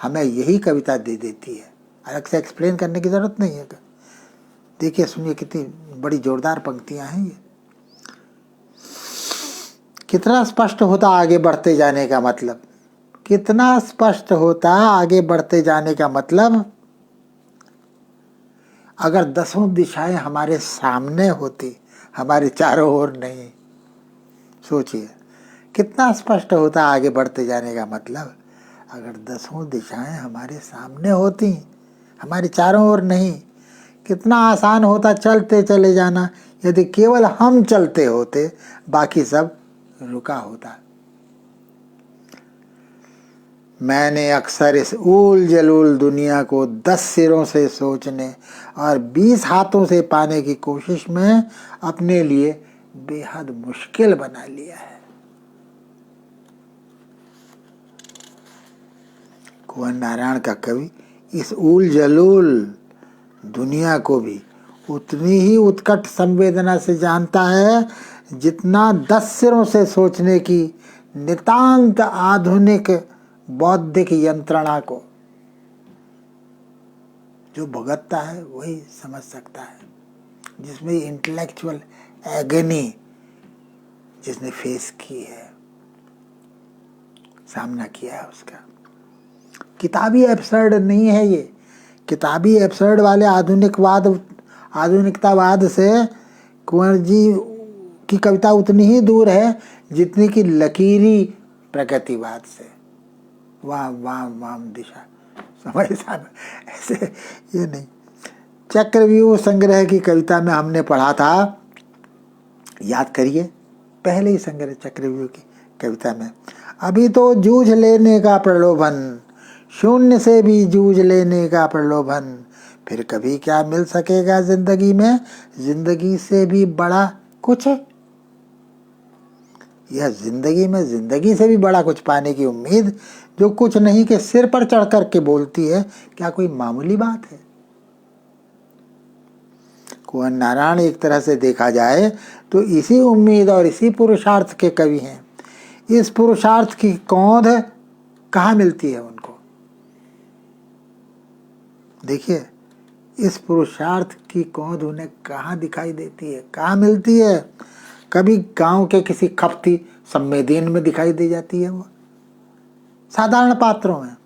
हमें यही कविता दे देती है, अलग से एक्सप्लेन करने की जरूरत नहीं है। देखिए सुनिए कितनी बड़ी जोरदार पंक्तियां हैं ये। कितना स्पष्ट होता आगे बढ़ते जाने का मतलब, कितना स्पष्ट होता आगे बढ़ते जाने का मतलब। अगर 10 दिशाएं हमारे सामने होती, हमारे चारों ओर नहीं। सोचिए कितना स्पष्ट होता आगे बढ़ते जाने का मतलब। अगर 10 दिशाएं हमारे सामने होती, हमारे चारों ओर नहीं। कितना आसान होता चलते चले जाना, यदि केवल हम चलते होते, बाकी सब रुका होता। मैंने अक्सर इस ऊल जलूल दुनिया को 10 सिरों से सोचने और 20 हाथों से पाने की कोशिश में अपने लिए बेहद मुश्किल बना लिया है। कुंवर नारायण का कवि इस ऊल जलूल दुनिया को भी उतनी ही उत्कट संवेदना से जानता है जितना 10 सिरों से सोचने की नितांत आधुनिक बौद्धिक यंत्रणा को। जो भुगतता है वही समझ सकता है, जिसमें इंटेलेक्चुअल एगनी जिसने फेस की है, सामना किया है उसका। किताबी एब्सर्ड नहीं है ये। किताबी एब्सर्ड वाले आधुनिकतावाद से कुंवर जी की कविता उतनी ही दूर है जितनी कि लकीरी प्रकृतिवाद से। वाम वाम वाम दिशा, हमारे साथ ऐसे ये नहीं। चक्रव्यूह संग्रह की कविता में हमने पढ़ा था, याद करिए, पहले ही संग्रह चक्रव्यूह की कविता में, अभी तो जूझ लेने का प्रलोभन, शून्य से भी जूझ लेने का प्रलोभन, फिर कभी क्या मिल सकेगा जिंदगी में, जिंदगी से भी बड़ा कुछ। यह जिंदगी में जिंदगी से भी बड़ा कुछ पाने की उम्मीद जो कुछ नहीं के सिर पर चढ़ कर के बोलती है, क्या कोई मामूली बात है? कुंवर नारायण एक तरह से देखा जाए तो इसी उम्मीद और इसी पुरुषार्थ के कवि हैं। इस पुरुषार्थ की कौंध कहाँ मिलती है उनको? देखिए इस पुरुषार्थ की कौंध उन्हें कहाँ दिखाई देती है, कहाँ मिलती है? कभी गांव के किसी खपती सम्मेदीन में दिखाई दे जाती है, वो साधारण पात्रों में।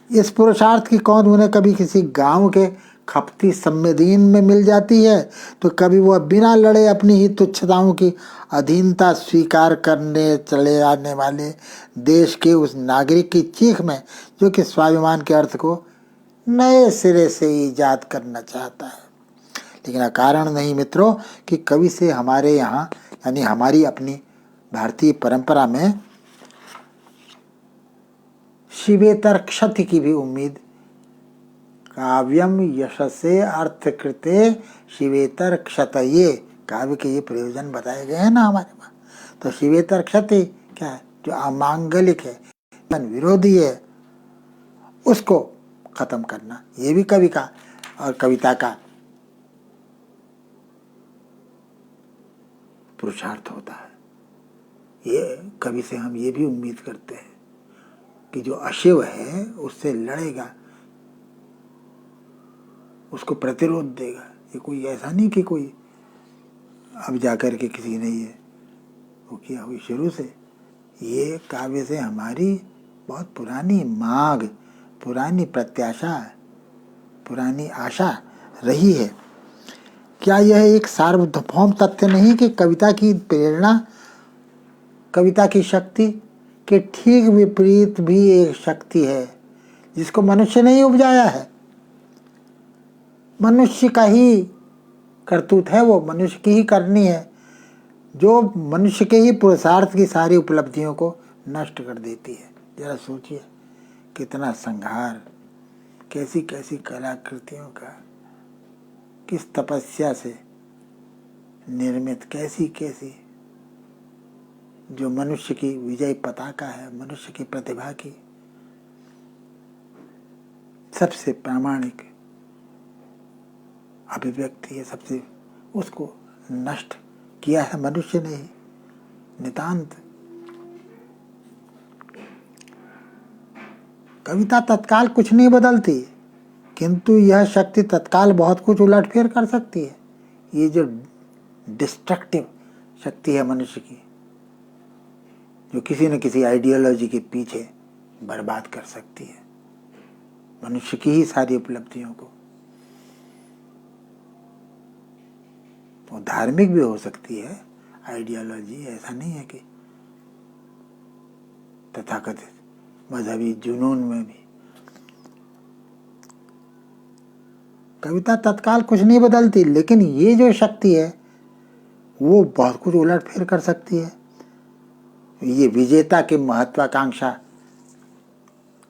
इस पुरुषार्थ की कौंध उन्हें कभी किसी गांव के खपती सम्मेदीन में मिल जाती है, तो कभी वह बिना लड़े अपनी ही तुच्छताओं की अधीनता स्वीकार करने चले आने वाले देश के उस नागरिक की चीख में, जो कि स्वाभिमान के अर्थ को नए सिरे से ईजाद करना चाहता है। लेकिन कारण नहीं मित्रों कि कवि से हमारे यहाँ यानी हमारी अपनी भारतीय परंपरा में शिवेतर क्षति की भी उम्मीद। काव्यम यशसे अर्थकृते शिवेतर क्षतये, काव्य के ये प्रयोजन बताए गए हैं ना हमारे पास। तो शिवेतर क्षति क्या है? जो अमांगलिक है, विरोधी है, उसको खत्म करना, ये भी कवि का और कविता का पुरुषार्थ होता है। ये कवि से हम ये भी उम्मीद करते हैं कि जो अशिव है उससे लड़ेगा, उसको प्रतिरोध देगा। ये कोई ऐसा नहीं कि कोई अब जाकर के किसी ने ये वो किया हुई, शुरू से ये काव्य से हमारी बहुत पुरानी मांग, पुरानी प्रत्याशा, पुरानी आशा रही है। क्या यह एक सार्वभौम तथ्य नहीं कि कविता की प्रेरणा, कविता की शक्ति के ठीक विपरीत भी एक शक्ति है जिसको मनुष्य ने ही उपजाया है? मनुष्य का ही करतूत है, वो मनुष्य की ही करनी है, जो मनुष्य के ही पुरुषार्थ की सारी उपलब्धियों को नष्ट कर देती है। जरा सोचिए कितना संहार, कैसी कैसी कलाकृतियों का, किस तपस्या से निर्मित, कैसी कैसी जो मनुष्य की विजय पताका है, मनुष्य की प्रतिभा की सबसे प्रामाणिक अभिव्यक्ति है, सबसे, उसको नष्ट किया है मनुष्य ने ही नितांत। कविता तत्काल कुछ नहीं बदलती, किंतु यह शक्ति तत्काल बहुत कुछ उलटफेर कर सकती है। ये जो डिस्ट्रक्टिव शक्ति है मनुष्य की, जो किसी न किसी आइडियोलॉजी के पीछे बर्बाद कर सकती है मनुष्य की ही सारी उपलब्धियों को। वो धार्मिक भी हो सकती है आइडियोलॉजी, ऐसा नहीं है कि तथाकथित मजहबी जुनून में भी। कविता तत्काल कुछ नहीं बदलती, लेकिन ये जो शक्ति है वो बहुत कुछ उलट फेर कर सकती है। ये विजेता की महत्वाकांक्षा,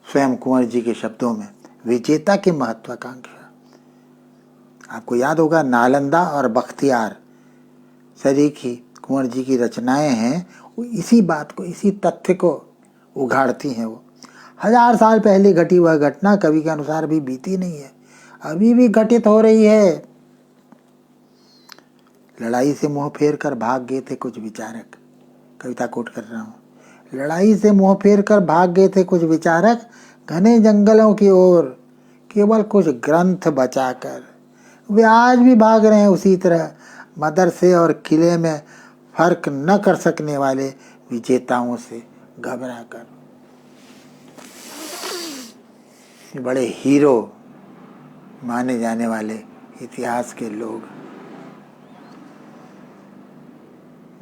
स्वयं कुंवर जी के शब्दों में, विजेता की महत्वाकांक्षा। आपको याद होगा नालंदा और बख्तियार सरीखी कुंवर जी की रचनाएं हैं, वो इसी बात को, इसी तथ्य को उघाड़ती हैं। वो 1000 साल पहले घटी वह घटना कवि के अनुसार भी बीती नहीं है, अभी भी घटित हो रही है। लड़ाई से मुंह फेर कर भाग गए थे कुछ विचारक, कविता कोट कर रहा हूँ। लड़ाई से मुंह फेर कर भाग गए थे कुछ विचारक, घने जंगलों की ओर केवल कुछ ग्रंथ बचाकर। वे आज भी भाग रहे हैं उसी तरह, मदरसे और किले में फर्क न कर सकने वाले विजेताओं से घबरा कर। बड़े हीरो माने जाने वाले इतिहास के लोग,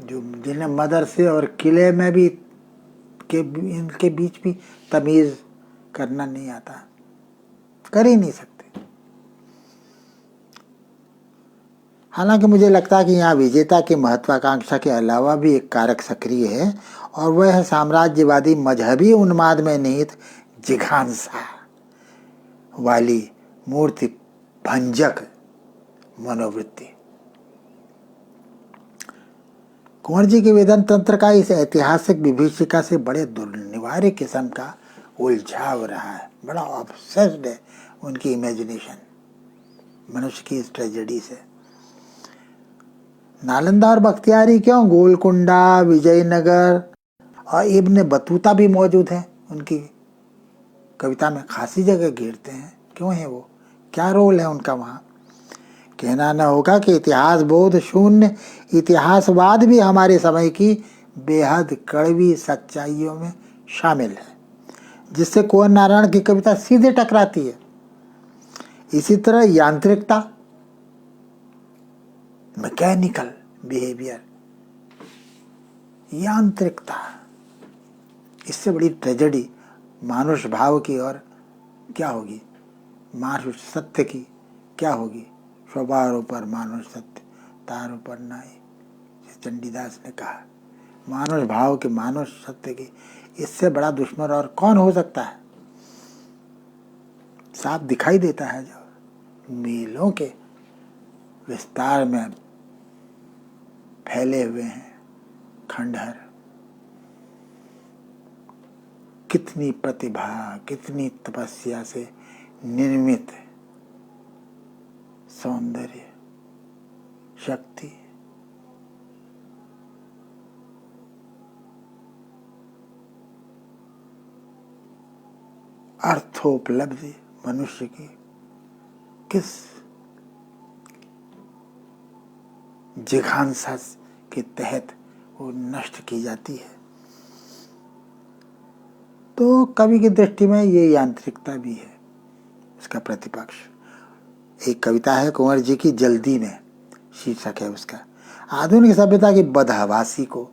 जो जिन्हें मदरसे और किले में भी इनके बीच भी तमीज करना नहीं आता, कर ही नहीं सकते। हालांकि मुझे लगता है कि यहाँ विजेता की महत्वाकांक्षा के अलावा भी एक कारक सक्रिय है, और वह है साम्राज्यवादी मजहबी उन्माद में निहित जिघांसा वाली मूर्ति भंजक मनोवृत्ति। कुंवर जी के वेदन तंत्र का इस ऐतिहासिक विभीषिका से बड़े दुर्निवार्य किस्म का उलझाव रहा है, बड़ा ऑब्सेस्ड है उनकी इमेजिनेशन मनुष्य की इस ट्रेजेडी से। नालंदा और बख्तियारी क्यों, गोलकुंडा, विजयनगर और इब्न बतूता भी मौजूद हैं उनकी कविता में, खासी जगह घेरते हैं। क्यों है वो, क्या रोल है उनका वहाँ? कहना न होगा कि इतिहास बोध शून्य इतिहासवाद भी हमारे समय की बेहद कड़वी सच्चाइयों में शामिल है, जिससे कुंवर नारायण की कविता सीधे टकराती है। इसी तरह यांत्रिकता, मैकेनिकल बिहेवियर, यांत्रिकता, इससे बड़ी ट्रेजेडी मानुष भाव की और क्या होगी, मानुष सत्य की क्या होगी। स्वभाव पर मानुष सत्य तारों पर नाई, चंडीदास ने कहा। मानुष भाव के, मानुष सत्य की, इससे बड़ा दुश्मन और कौन हो सकता है। साफ दिखाई देता है जो मीलों के विस्तार में फैले हुए हैं खंडहर। कितनी प्रतिभा, कितनी तपस्या से निर्मित सौंदर्य, शक्ति। अर्थोपलब्धि मनुष्य की किस जिघांसा के तहत वो नष्ट की जाती है। तो कवि की दृष्टि में ये यांत्रिकता भी है उसका प्रतिपक्ष। एक कविता है कुंवर जी की जल्दी में, शीर्षक है उसका। आधुनिक सभ्यता की बदहवासी को,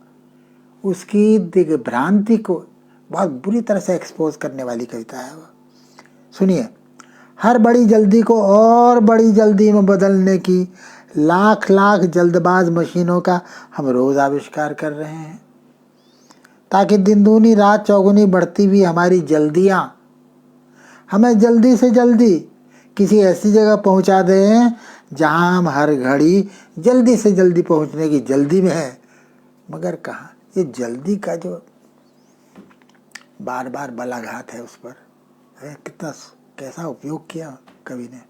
उसकी दिग्भ्रांति को बहुत बुरी तरह से एक्सपोज करने वाली कविता है वो। सुनिए, हर बड़ी जल्दी को और बड़ी जल्दी में बदलने की लाख लाख जल्दबाज मशीनों का हम रोज आविष्कार कर रहे हैं, ताकि दिन दूनी रात चौगुनी बढ़ती हुई हमारी जल्दियां हमें जल्दी से जल्दी किसी ऐसी जगह पहुंचा दें जहां हम हर घड़ी जल्दी से जल्दी पहुंचने की जल्दी में है। मगर कहाँ, ये जल्दी का जो बार बार बलाघात है उस पर कितना कैसा उपयोग किया कवि ने।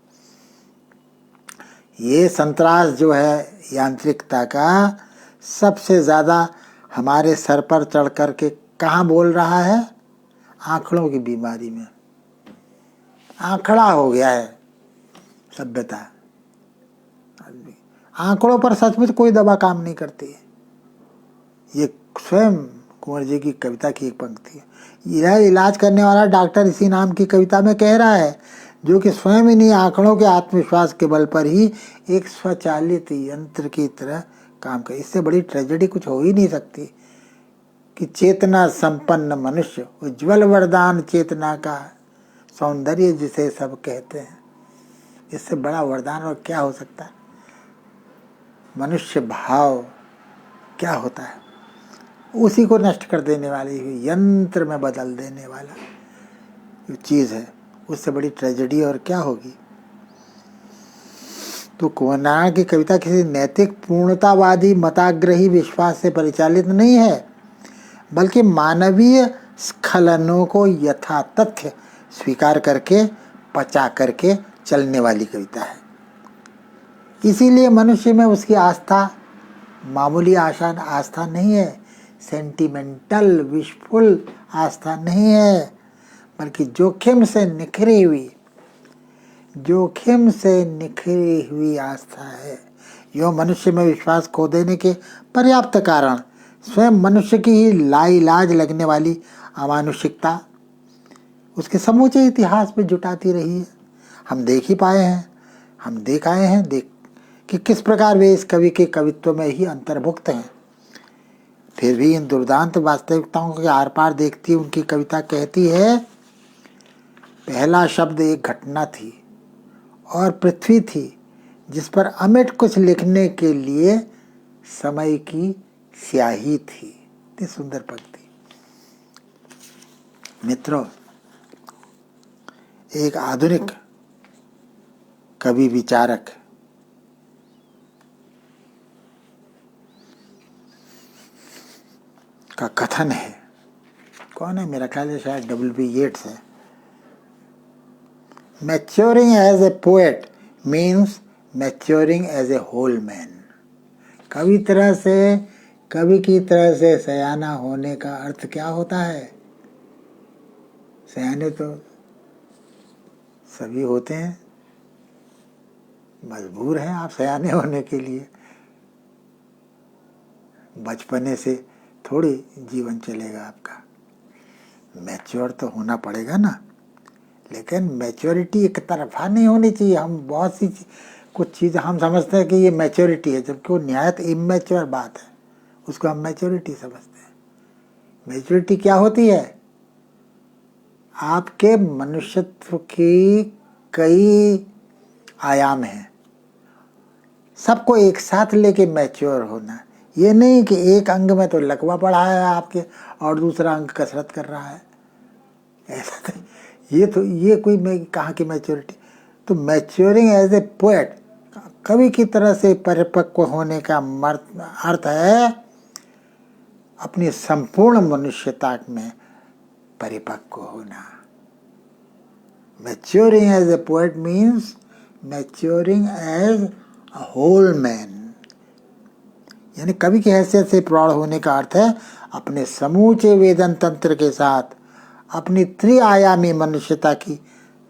ये संतरास जो है यांत्रिकता का, सबसे ज्यादा हमारे सर पर चढ़ कर के कहाँ बोल रहा है, आंकड़ों की बीमारी में। आंकड़ा हो गया है सभ्यता। आंकड़ों पर सचमुच कोई दवा काम नहीं करती है। ये स्वयं कुंवर जी की कविता की एक पंक्ति है। यह इलाज करने वाला डॉक्टर इसी नाम की कविता में कह रहा है, जो कि स्वयं इन्हीं आंकड़ों के आत्मविश्वास के बल पर ही एक स्वचालित यंत्र की तरह काम करे। इससे बड़ी ट्रेजेडी कुछ हो ही नहीं सकती कि चेतना संपन्न मनुष्य, उज्ज्वल वरदान चेतना का, सौंदर्य जिसे सब कहते हैं, इससे बड़ा वरदान और क्या हो सकता है। मनुष्य भाव क्या होता है, उसी को नष्ट कर देने वाली, यंत्र में बदल देने वाला जो चीज़ है, उससे बड़ी ट्रेजेडी और क्या होगी। तो कुंवर नारायण की कविता किसी नैतिक पूर्णतावादी मताग्रही विश्वास से परिचालित नहीं है, बल्कि मानवीय स्खलनों को यथा तथ्य स्वीकार करके पचा करके चलने वाली कविता है। इसीलिए मनुष्य में उसकी आस्था मामूली आस्था नहीं है, सेंटिमेंटल विशफुल आस्था नहीं है, बल्कि जोखिम से निखरी हुई आस्था है। यो मनुष्य में विश्वास खो देने के पर्याप्त कारण स्वयं मनुष्य की ही लाइलाज लगने वाली अमानुषिकता उसके समूचे इतिहास में जुटाती रही है। हम देख ही पाए हैं, हम देख आए हैं कि किस प्रकार वे इस कवि के कवित्व में ही अंतर्भुक्त हैं। फिर भी इन दुर्दांत वास्तविकताओं के आर पार देखती उनकी कविता कहती है, पहला शब्द एक घटना थी और पृथ्वी थी जिस पर अमिट कुछ लिखने के लिए समय की स्याही थी। इतनी सुंदर पंक्ति। मित्रों, एक आधुनिक कवि विचारक का कथन है, कौन है, मेरा ख्याल है शायद W.B. येट्स है, maturing as a poet means maturing as a whole man. कवि की तरह से सयाना होने का अर्थ क्या होता है। सयाने तो सभी होते हैं, मजबूर हैं आप सयाने होने के लिए, बचपने से थोड़ी जीवन चलेगा आपका, मैच्योर तो होना पड़ेगा ना। लेकिन मैच्योरिटी एक तरफा नहीं होनी चाहिए। हम बहुत सी कुछ चीज़ें हम समझते हैं कि ये मैच्योरिटी है, जबकि वो निहायत इमेच्योर बात है, उसको हम मैच्योरिटी समझते हैं। मैच्योरिटी क्या होती है, आपके मनुष्यत्व की कई आयाम हैं, सबको एक साथ लेके मैच्योर होना। ये नहीं कि एक अंग में तो लकवा पड़ा है आपके और दूसरा अंग कसरत कर रहा है, ऐसा तो ये कोई मैं कहाँ की मैच्योरिटी। तो मैच्योरिंग एज ए पोएट, कवि की तरह से परिपक्व होने का अर्थ है अपनी संपूर्ण मनुष्यता में परिपक्व होना। Maturing as a poet means maturing as a whole man, यानी कवि की हैसियत से प्रौढ़ होने का अर्थ है अपने समूचे वेदन तंत्र के साथ अपनी त्रिआयामी मनुष्यता की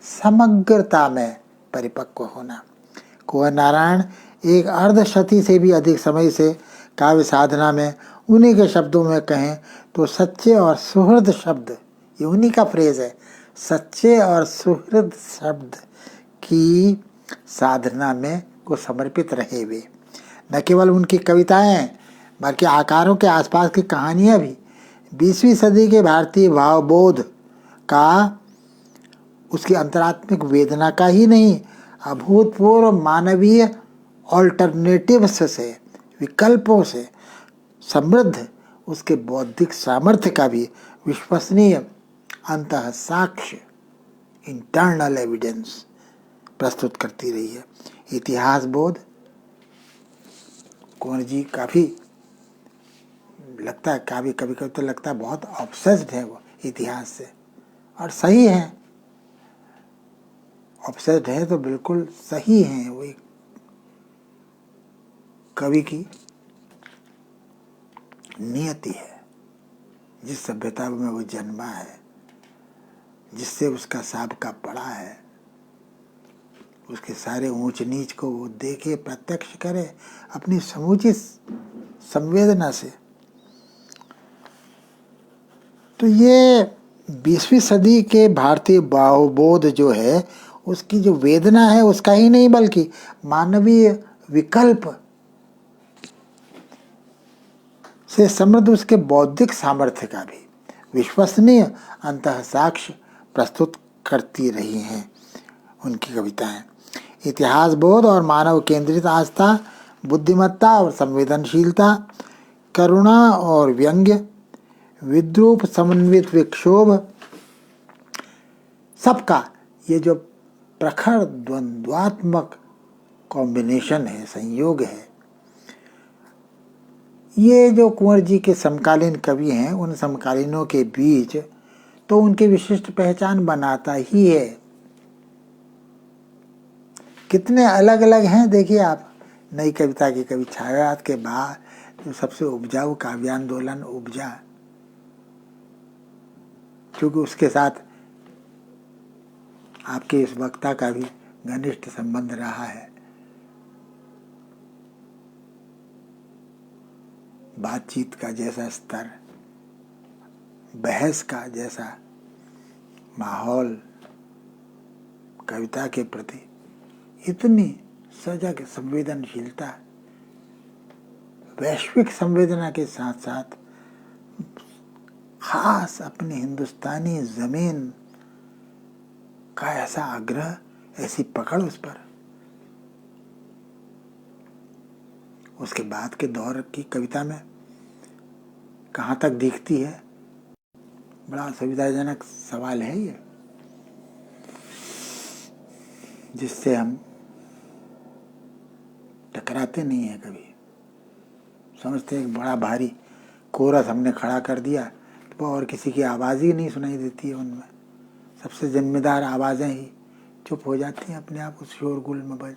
समग्रता में परिपक्व होना। कुंवर नारायण एक अर्धशती से भी अधिक समय से काव्य साधना में, उन्हीं के शब्दों में कहें तो सच्चे और सुहृद शब्द, ये उन्हीं का फ्रेज है, सच्चे और सुहृद शब्द की साधना में को समर्पित रहे वे। न केवल उनकी कविताएं बल्कि आकारों के आसपास की कहानियां भी 20वीं सदी के भारतीय भावबोध का, उसकी अंतरात्मिक वेदना का ही नहीं, अभूतपूर्व मानवीय ऑल्टरनेटिव्स से, विकल्पों से समृद्ध उसके बौद्धिक सामर्थ्य का भी विश्वसनीय अंतः साक्ष्य, इंटरनल एविडेंस प्रस्तुत करती रही है। इतिहास बोध, कुंवर जी काफ़ी लगता है, कभी कभी तो लगता है बहुत ऑब्सेस्ड है वो इतिहास से, और सही है, ऑब्सेस्ड है तो बिल्कुल सही है। वो एक कवि की नियति है, जिस सभ्यता में वो जन्मा है, जिससे उसका साबका पड़ा है, उसके सारे ऊंच नीच को वो देखे, प्रत्यक्ष करे अपनी समूची संवेदना से। तो ये 20वीं सदी के भारतीय भावबोध जो है, उसकी जो वेदना है उसका ही नहीं बल्कि मानवीय विकल्प से समृद्ध उसके बौद्धिक सामर्थ्य का भी विश्वसनीय अंतःसाक्ष्य प्रस्तुत करती रही हैं उनकी कविताएं। इतिहास बोध और मानव केंद्रित आस्था, बुद्धिमत्ता और संवेदनशीलता, करुणा और व्यंग्य, विद्रूप समन्वित विक्षोभ, सबका ये जो प्रखर द्वंद्वात्मक कॉम्बिनेशन है, संयोग है, ये जो कुंवर जी के समकालीन कवि हैं, उन समकालीनों के बीच तो उनकी विशिष्ट पहचान बनाता ही है। कितने अलग अलग हैं देखिए आप। नई कविता के कवि छायावाद के बाद जो सबसे उपजाऊ काव्यांदोलन उपजा, क्योंकि उसके साथ आपके इस वक्ता का भी घनिष्ठ संबंध रहा है। बातचीत का जैसा स्तर, बहस का जैसा माहौल, कविता के प्रति इतनी सजग संवेदनशीलता, वैश्विक संवेदना के साथ साथ खास अपनी हिंदुस्तानी जमीन का ऐसा आग्रह, ऐसी पकड़ उस पर। उसके बाद के दौर की कविता में कहाँ तक दिखती है, बड़ा सुविधाजनक सवाल है ये, जिससे हम टकराते नहीं हैं कभी। समझते हैं बड़ा भारी कोरस हमने खड़ा कर दिया तो और किसी की आवाज़ ही नहीं सुनाई देती है उनमें। सबसे जिम्मेदार आवाज़ें ही चुप हो जाती हैं अपने आप उस शोरगुल में बज।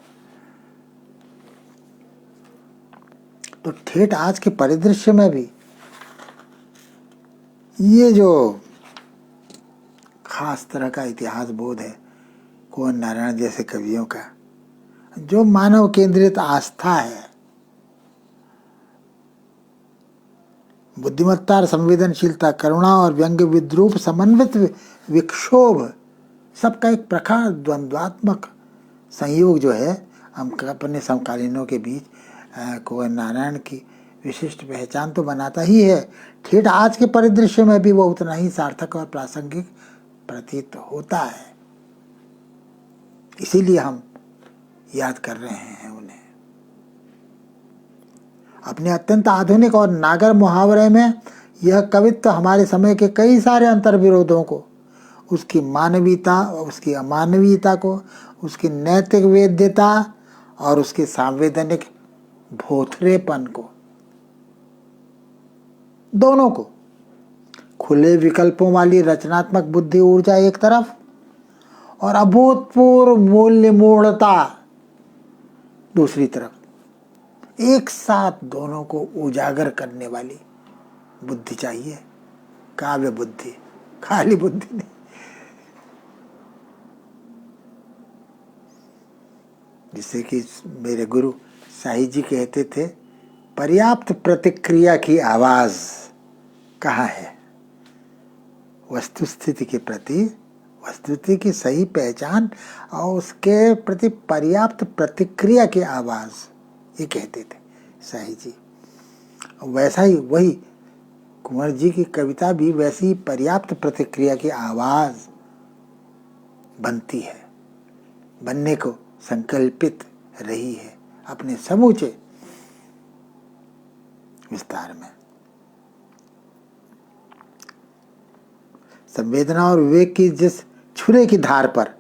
तो ठेठ आज के परिदृश्य में भी ये जो खास तरह का इतिहास बोध है कुंवर नारायण जैसे कवियों का, जो मानव केंद्रित आस्था है, बुद्धिमत्ता और संवेदनशीलता, करुणा और व्यंग्य, विद्रूप समन्वित विक्षोभ, सबका एक प्रखर द्वंद्वात्मक संयोग जो है हम अपने समकालीनों के बीच कुंवर नारायण की विशिष्ट पहचान तो बनाता ही है। ठेठ आज के परिदृश्य में भी वो उतना ही सार्थक और प्रासंगिक प्रतीत होता है। इसीलिए हम याद कर रहे हैं उन्हें। अपने अत्यंत आधुनिक और नागर मुहावरे में यह कवित्व हमारे समय के कई सारे अंतर्विरोधों को, उसकी मानवीयता, उसकी अमानवीयता को, उसकी नैतिक वैधता और उसके सांवैधानिक भोथरेपन को, दोनों को, खुले विकल्पों वाली रचनात्मक बुद्धि ऊर्जा एक तरफ और अभूतपूर्व मूल्य मूढ़ता दूसरी तरफ, एक साथ दोनों को उजागर करने वाली बुद्धि चाहिए। काव्य बुद्धि, खाली बुद्धि नहीं। जिससे कि मेरे गुरु साई जी कहते थे, पर्याप्त प्रतिक्रिया की आवाज कहाँ है? वस्तुस्थिति के प्रति, वस्तुस्थिति की सही पहचान और उसके प्रति पर्याप्त प्रतिक्रिया की आवाज, ये कहते थे साई जी। वैसा ही वही कुंवर जी की कविता भी वैसी पर्याप्त प्रतिक्रिया की आवाज बनती है, बनने को संकल्पित रही है अपने समूचे विस्तार में। संवेदना और विवेक की जिस छुरे की धार पर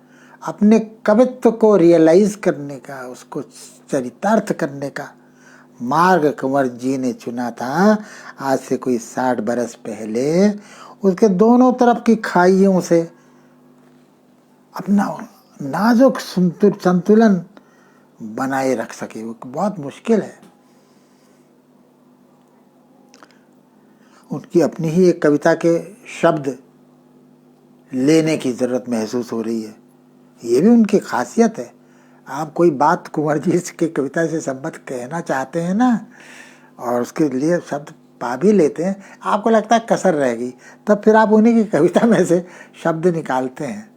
अपने कवित्व को रियलाइज करने का, उसको चरितार्थ करने का मार्ग कुंवर जी ने चुना था, आज से कोई 60 बरस पहले, उसके दोनों तरफ की खाइयों से अपना नाजुक संतुलन बनाए रख सके, वो बहुत मुश्किल है। उनकी अपनी ही एक कविता के शब्द लेने की जरूरत महसूस हो रही है। ये भी उनकी खासियत है। आप कोई बात कुंवर जी की कविता से संबद्ध कहना चाहते हैं ना, और उसके लिए शब्द पा भी लेते हैं, आपको लगता है कसर रहेगी, तब फिर आप उन्हीं की कविता में से शब्द निकालते हैं,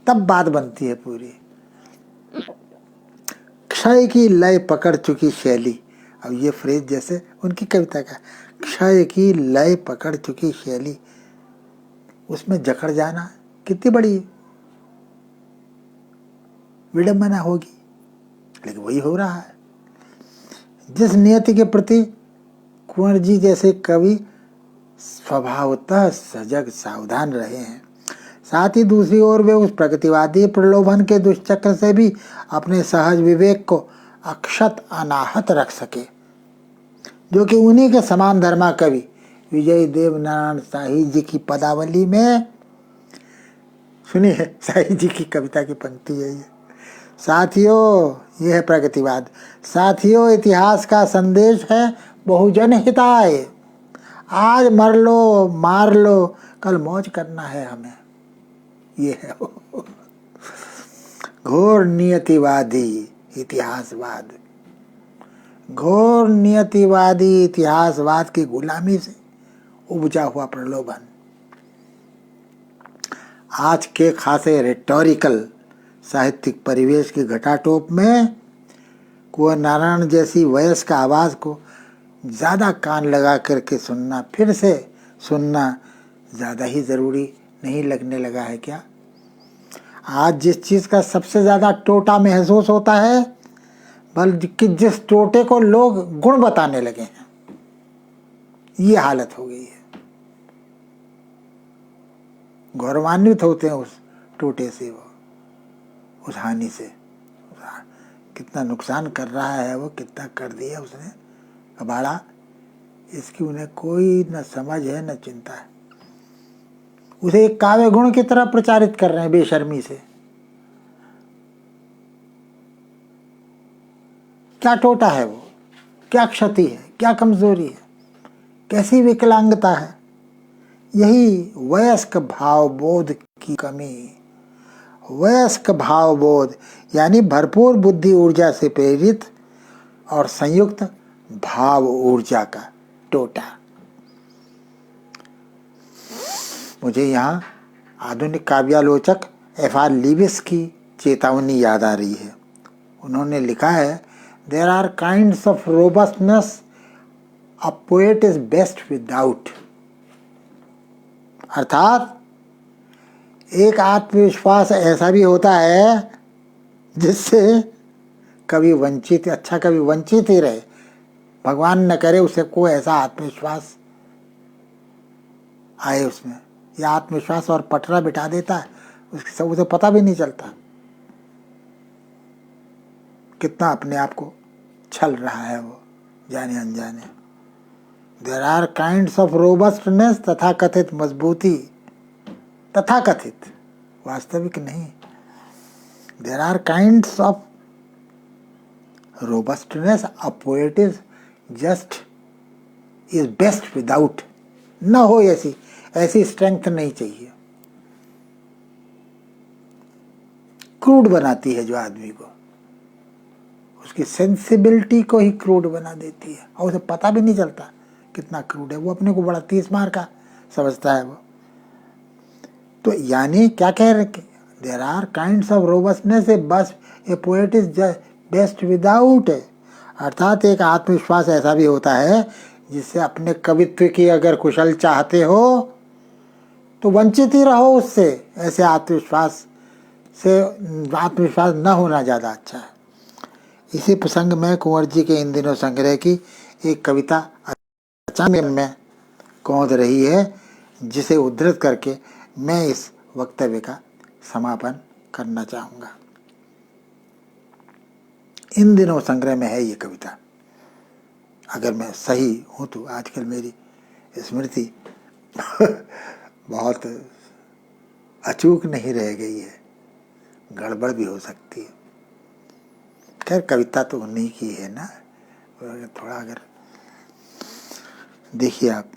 तब बात बनती है पूरी। क्षय की लय पकड़ चुकी शैली, अब ये फ्रेज जैसे उनकी कविता का, क्षय की लय पकड़ चुकी शैली, उसमें जकड़ जाना कितनी बड़ी विडंबना होगी, लेकिन वही हो रहा है। जिस नियति के प्रति कुंवर जी जैसे कवि स्वभावतः सजग सावधान रहे हैं, साथ ही दूसरी ओर वे उस प्रगतिवादी प्रलोभन के दुष्चक्र से भी अपने सहज विवेक को अक्षत अनाहत रख सके, जो कि उन्हीं के समान धर्मा कवि विजय देव नारायण शाही जी की पदावली में, सुनिए शाही जी की कविता की पंक्ति है ये, साथियों यह है प्रगतिवाद, साथियों इतिहास का संदेश है बहुजन हिताय, आज मर लो मार लो कल मौज करना है हमें, ये है वो घोर नियतिवादी इतिहासवाद, घोर नियतिवादी इतिहासवाद की गुलामी से उपजा हुआ प्रलोभन। आज के खासे रिटोरिकल साहित्यिक परिवेश की घटाटोप में कुंवर नारायण जैसी वयस्क आवाज़ को ज़्यादा कान लगा करके सुनना, फिर से सुनना ज़्यादा ही ज़रूरी नहीं लगने लगा है क्या? आज जिस चीज़ का सबसे ज़्यादा टोटा महसूस होता है, बल्कि जिस टोटे को लोग गुण बताने लगे हैं, ये हालत हो गई है। गौरवान्वित होते हैं उस टोटे से, वो उस हानि से, कितना नुकसान कर रहा है वो, कितना कर दिया उसने कबाड़ा, इसकी उन्हें कोई न समझ है न चिंता है। उसे एक काव्य गुण की तरह प्रचारित कर रहे हैं बेशर्मी से। क्या टोटा है वो, क्या क्षति है, क्या कमजोरी है, कैसी विकलांगता है? यही वयस्क भावबोध की कमी, वयस्क भावबोध यानी भरपूर बुद्धि ऊर्जा से प्रेरित और संयुक्त भाव ऊर्जा का टोटा। मुझे यहाँ आधुनिक काव्यालोचक F.R. लीविस की चेतावनी याद आ रही है। उन्होंने लिखा है, there are kinds of robustness a poet is best without, अर्थात एक आत्मविश्वास ऐसा भी होता है जिससे कभी वंचित, अच्छा कभी वंचित ही रहे, भगवान न करे उसे कोई ऐसा आत्मविश्वास आए उसमें, यह आत्मविश्वास और पटरा बिठा देता है, उसके सब उसे पता भी नहीं चलता कितना अपने आप को छल रहा है वो जाने अनजाने। There are kinds of robustness, तथा कथित मजबूती, तथा कथित, वास्तविक नहीं। There are kinds of robustness a poet is just is best without, न हो ऐसी स्ट्रेंथ नहीं चाहिए, क्रूड बनाती है जो आदमी को, उसकी सेंसिबिलिटी को ही क्रूड बना देती है, और उसे पता भी नहीं चलता कितना क्रूड है, वो अपने को बड़ा 30 मार का समझता है वो। तो यानी क्या कह रहे, there are kinds of robustness a bus a poet is best without, अर्थात एक आत्मविश्वास ऐसा भी होता है जिससे अपने कवित्व की अगर कुशल चाहते हो तो वंचित ही रहो उससे, ऐसे आत्मविश्वास न होना ज़्यादा अच्छा है। इसी प्रसंग में कुंवर जी के इन दिनों संग्रह की एक कविता अचानक में कौंध रही है, जिसे उद्धृत करके मैं इस वक्तव्य का समापन करना चाहूँगा। इन दिनों संग्रह में है ये कविता, अगर मैं सही हूँ तो आजकल मेरी स्मृति बहुत अचूक नहीं रह गई है, गड़बड़ भी हो सकती है। खैर कविता तो उन्हीं की है ना, थोड़ा अगर देखिए, आप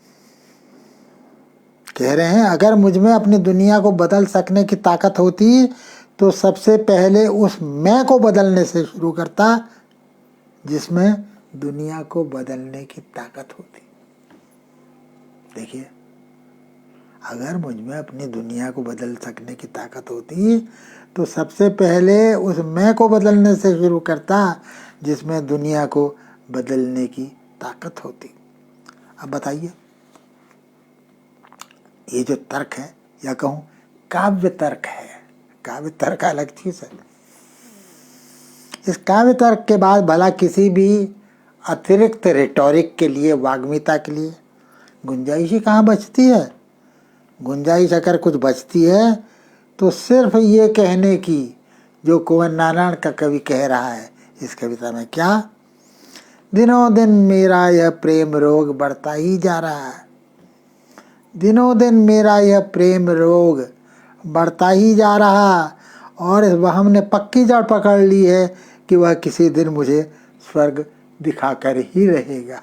कह रहे हैं, अगर मुझ में अपनी दुनिया को बदल सकने की ताकत होती तो सबसे पहले उस मैं को बदलने से शुरू करता जिसमें दुनिया को बदलने की ताकत होती। देखिए, अगर मुझ में अपनी दुनिया को बदल सकने की ताकत होती तो सबसे पहले उस मैं को बदलने से शुरू करता जिसमें दुनिया को बदलने की ताकत होती। अब बताइए, ये जो तर्क है, या कहूं काव्य तर्क है, काव्य तर्क अलग चीज है। इस काव्य तर्क के बाद भला किसी भी अतिरिक्त रिटोरिक के लिए, वाग्मिता के लिए गुंजाइश ही कहाँ बचती है? गुंजाइश अगर कुछ बचती है तो सिर्फ ये कहने की जो कुंवर नारायण का कवि कह रहा है इस कविता में, क्या? दिनों दिन मेरा यह प्रेम रोग बढ़ता ही जा रहा है, दिनों दिन मेरा यह प्रेम रोग बढ़ता ही जा रहा, और वह हमने पक्की जड़ पकड़ ली है कि वह किसी दिन मुझे स्वर्ग दिखाकर ही रहेगा।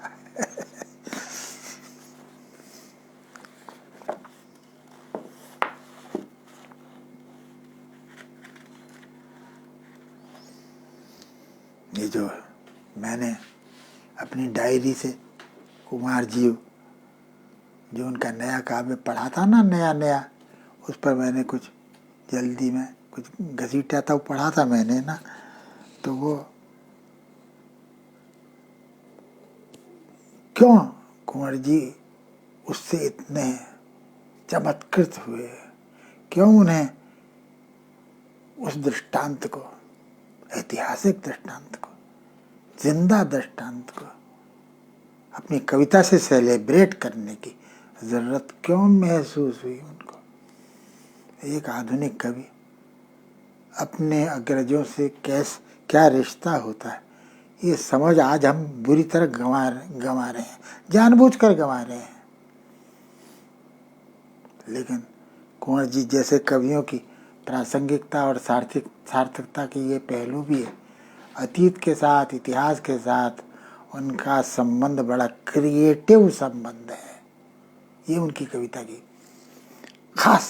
ये जो मैंने अपनी डायरी से कुमार जीव जो उनका नया काव्य पढ़ा था ना, नया उस पर मैंने कुछ जल्दी में कुछ घसीटा था, पढ़ा था मैंने ना, तो वो क्यों कुंवर जी उससे इतने चमत्कृत हुए, क्यों उन्हें उस दृष्टांत को, ऐतिहासिक दृष्टांत को, जिंदा दृष्टांत को अपनी कविता से सेलिब्रेट करने की जरूरत क्यों महसूस हुई उनको? एक आधुनिक कवि अपने अग्रजों से क्या रिश्ता होता है, ये समझ आज हम बुरी तरह गंवा रहे हैं, जानबूझकर गंवा रहे हैं। लेकिन कुंवर जी जैसे कवियों की प्रासंगिकता और सार्थकता के ये पहलू भी है। अतीत के साथ, इतिहास के साथ उनका संबंध बड़ा क्रिएटिव संबंध है। ये उनकी कविता की खास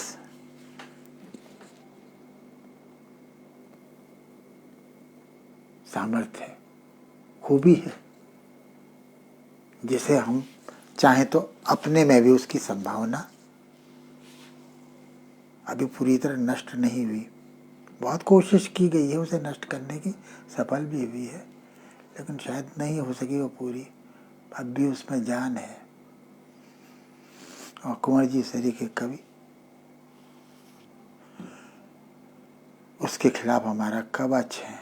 सामर्थ्य है, खूबी है, जिसे हम चाहें तो अपने में भी उसकी संभावना अभी पूरी तरह नष्ट नहीं हुई। बहुत कोशिश की गई है उसे नष्ट करने की, सफल भी हुई है, लेकिन शायद नहीं हो सकी वो पूरी। अब भी उसमें जान है। और कुंवर जी सरी के कवि, उसके खिलाफ हमारा कवच है,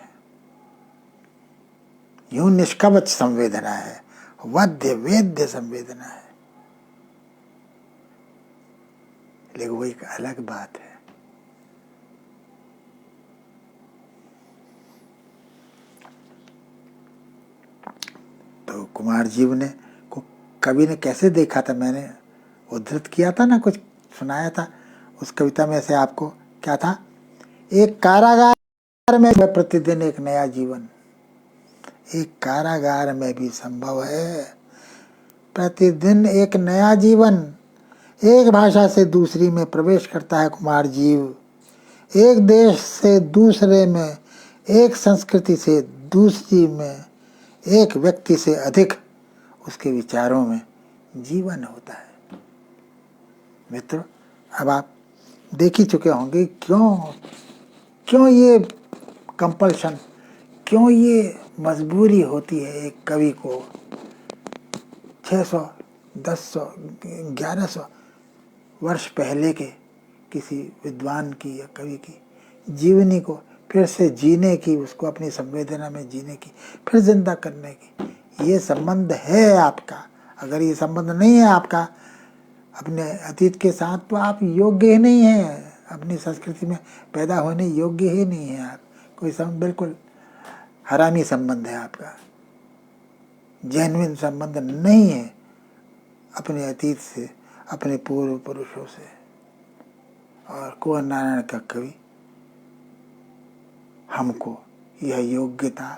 यूं निष्कवच संवेदना है, वध्य वेद्य संवेदना है। लेकिन वो एक अलग बात है। तो कुमार जीव ने को कवि ने कैसे देखा था, मैंने उद्धृत किया था ना, कुछ सुनाया था उस कविता में से आपको। क्या था? एक कारागार में प्रतिदिन एक नया जीवन, एक कारागार में भी संभव है प्रतिदिन एक नया जीवन। एक भाषा से दूसरी में प्रवेश करता है कुमार जीव, एक देश से दूसरे में, एक संस्कृति से दूसरी में, एक व्यक्ति से अधिक उसके विचारों में जीवन होता है। मित्रों, अब आप देख ही चुके होंगे क्यों ये कंपल्शन, क्यों ये मजबूरी होती है एक कवि को 600, 1000, 1100 वर्ष पहले के किसी विद्वान की या कवि की जीवनी को फिर से जीने की, उसको अपनी संवेदना में जीने की, फिर जिंदा करने की। ये संबंध है आपका। अगर ये संबंध नहीं है आपका अपने अतीत के साथ, तो आप योग्य ही नहीं हैं, अपनी संस्कृति में पैदा होने योग्य ही नहीं है आप। कोई बिल्कुल हरामी संबंध है आपका, जेन्युइन संबंध नहीं है अपने अतीत से, अपने पूर्व पुरुषों से। और कुंवर नारायण का कवि हमको यह योग्यता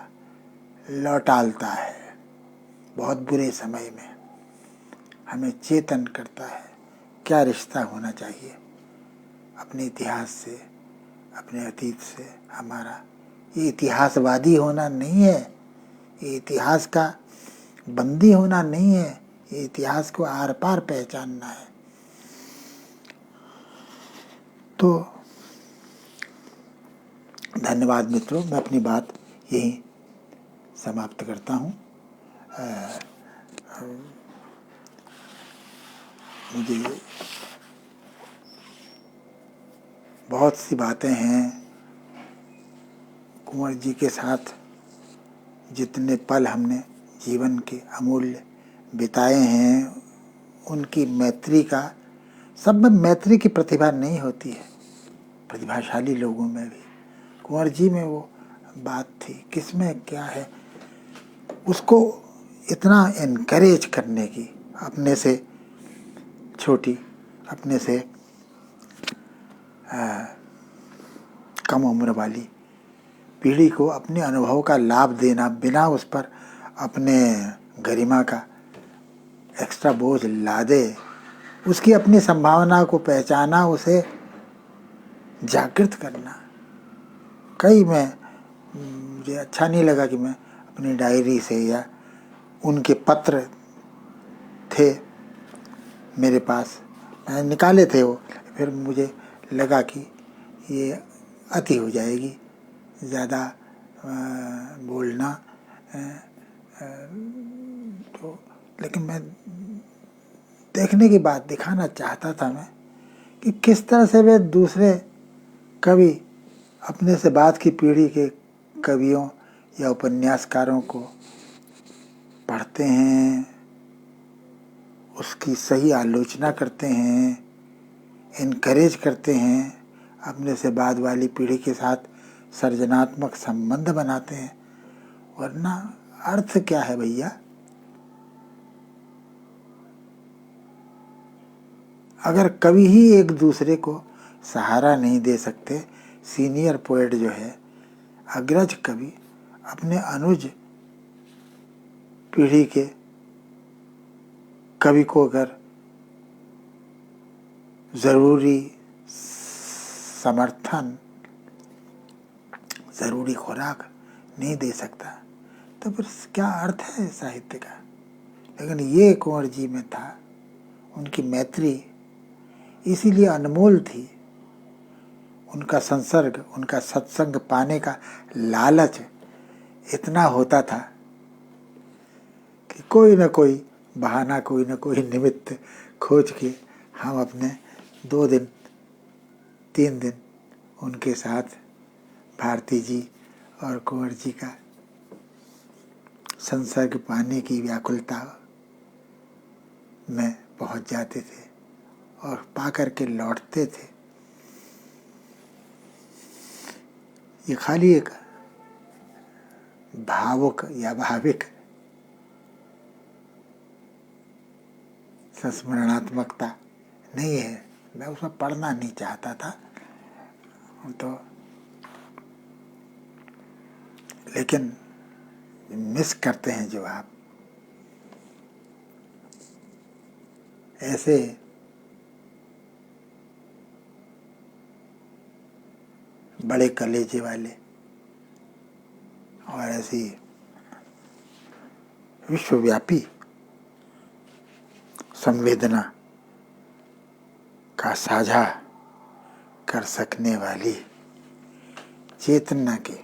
लौटालता है। बहुत बुरे समय में हमें चेतन करता है क्या रिश्ता होना चाहिए अपने इतिहास से, अपने अतीत से हमारा। ये इतिहासवादी होना नहीं है, ये इतिहास का बंदी होना नहीं है, ये इतिहास को आर पार पहचानना है। तो धन्यवाद मित्रों, मैं अपनी बात यहीं समाप्त करता हूँ। मुझे बहुत सी बातें हैं कुंवर जी के साथ, जितने पल हमने जीवन के अमूल्य बिताए हैं, उनकी मैत्री का, सब में मैत्री की प्रतिभा नहीं होती है, प्रतिभाशाली लोगों में भी। कुंवर जी में वो बात थी, किसमें क्या है, उसको इतना एनकरेज करने की, अपने से छोटी, अपने से कम उम्र वाली पीढ़ी को अपने अनुभव का लाभ देना, बिना उस पर अपने गरिमा का एक्स्ट्रा बोझ लादे, उसकी अपनी संभावना को पहचाना, उसे जागृत करना। मुझे अच्छा नहीं लगा कि मैं अपनी डायरी से, या उनके पत्र थे मेरे पास, मैंने निकाले थे वो, फिर मुझे लगा कि ये अति हो जाएगी, ज़्यादा बोलना, तो लेकिन मैं देखने की बात दिखाना चाहता था मैं, कि किस तरह से वे दूसरे कवि अपने से बाद की पीढ़ी के कवियों या उपन्यासकारों को पढ़ते हैं, उसकी सही आलोचना करते हैं, इनकरेज करते हैं, अपने से बाद वाली पीढ़ी के साथ सर्जनात्मक संबंध बनाते हैं। वरना अर्थ क्या है भैया? अगर कवि ही एक दूसरे को सहारा नहीं दे सकते, सीनियर पोएट जो है, अग्रज कवि, अपने अनुज पीढ़ी के कवि को अगर ज़रूरी समर्थन, ज़रूरी खुराक नहीं दे सकता, तो फिर क्या अर्थ है साहित्य का? लेकिन ये कुंवर जी में था, उनकी मैत्री इसीलिए अनमोल थी, उनका संसर्ग, उनका सत्संग पाने का लालच इतना होता था कि कोई न कोई बहाना, कोई न कोई निमित्त खोज के हम अपने 2 दिन 3 दिन उनके साथ भारती जी और कुंवर जी का संसर्ग पाने की व्याकुलता में पहुंच जाते थे और पा करके लौटते थे। ये खाली एक भावुक या भाविक संस्मरणात्मकता नहीं है, मैं उसमें पढ़ना नहीं चाहता था, तो लेकिन मिस करते हैं जो आप ऐसे बड़े कलेजे वाले और ऐसी विश्वव्यापी संवेदना का साझा कर सकने वाली चेतना के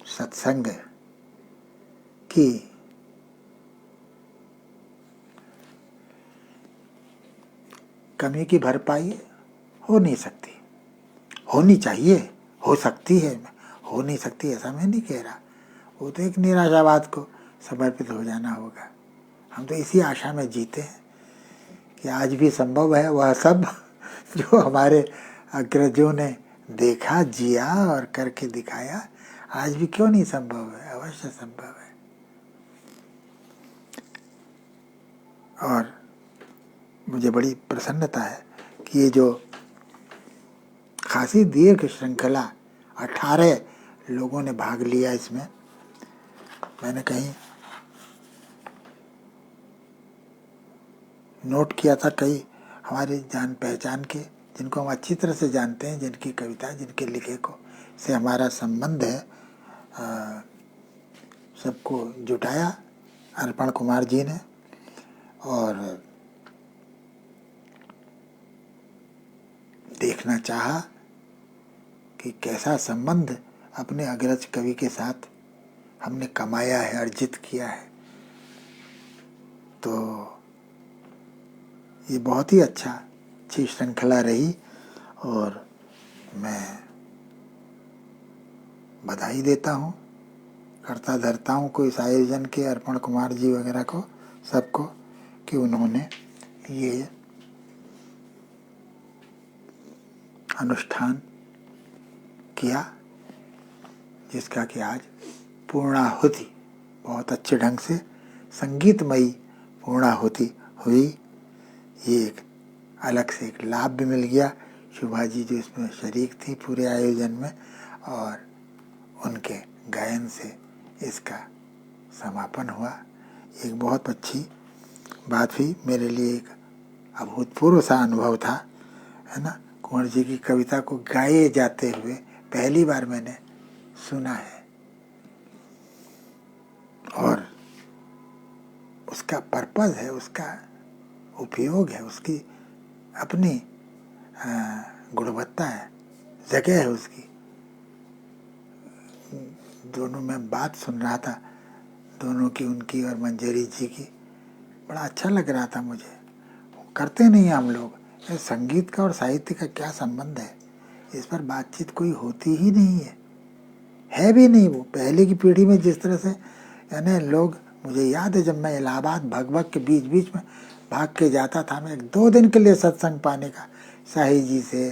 सत्संग की कमी की भरपाई हो नहीं सकती, होनी चाहिए, हो सकती है, हो नहीं सकती ऐसा मैं नहीं कह रहा, वो तो एक निराशावाद को समर्पित हो जाना होगा। हम तो इसी आशा में जीते हैं कि आज भी संभव है वह सब जो हमारे अग्रजों ने देखा, जिया और करके दिखाया, आज भी क्यों नहीं संभव है, अवश्य संभव है। और मुझे बड़ी प्रसन्नता है कि ये जो खासी दीर्घ श्रृंखला, 18 लोगों ने भाग लिया इसमें, मैंने कहीं नोट किया था, कई हमारे जान पहचान के जिनको हम अच्छी तरह से जानते हैं, जिनकी कविता, जिनके लिखे को से हमारा संबंध है, सबको जुटाया अर्पण कुमार जी ने। और देखना चाहा कि कैसा संबंध अपने अग्रज कवि के साथ हमने कमाया है, अर्जित किया है। तो ये बहुत ही अच्छी श्रृंखला रही और मैं बधाई देता हूँ करता धरताओं को, इस आयोजन के, अर्पण कुमार जी वगैरह को, सबको, कि उन्होंने ये अनुष्ठान किया जिसका कि आज पूर्णाहुति बहुत अच्छे ढंग से संगीतमयी पूर्णाहुति हुई। ये एक अलग से एक लाभ भी मिल गया। शुभा जी जो इसमें शरीक थी पूरे आयोजन में, और उनके गायन से इसका समापन हुआ। एक बहुत अच्छी बात हुई, मेरे लिए एक अभूतपूर्व सा अनुभव था, है ना। कुंवर जी की कविता को गाए जाते हुए पहली बार मैंने सुना है, और उसका पर्पज़ है, उसका उपयोग है, उसकी अपनी गुणवत्ता है, जगह है उसकी। दोनों में बात सुन रहा था, दोनों की, उनकी और मंजरी जी की, बड़ा अच्छा लग रहा था मुझे। करते नहीं हैं हम लोग, संगीत का और साहित्य का क्या संबंध है, इस पर बातचीत कोई होती ही नहीं है भी नहीं। वो पहले की पीढ़ी में जिस तरह से, यानी लोग, मुझे याद है जब मैं इलाहाबाद भगभग के बीच बीच में भाग के जाता था, मैं 2 दिन के लिए सत्संग पाने का, शाही जी से,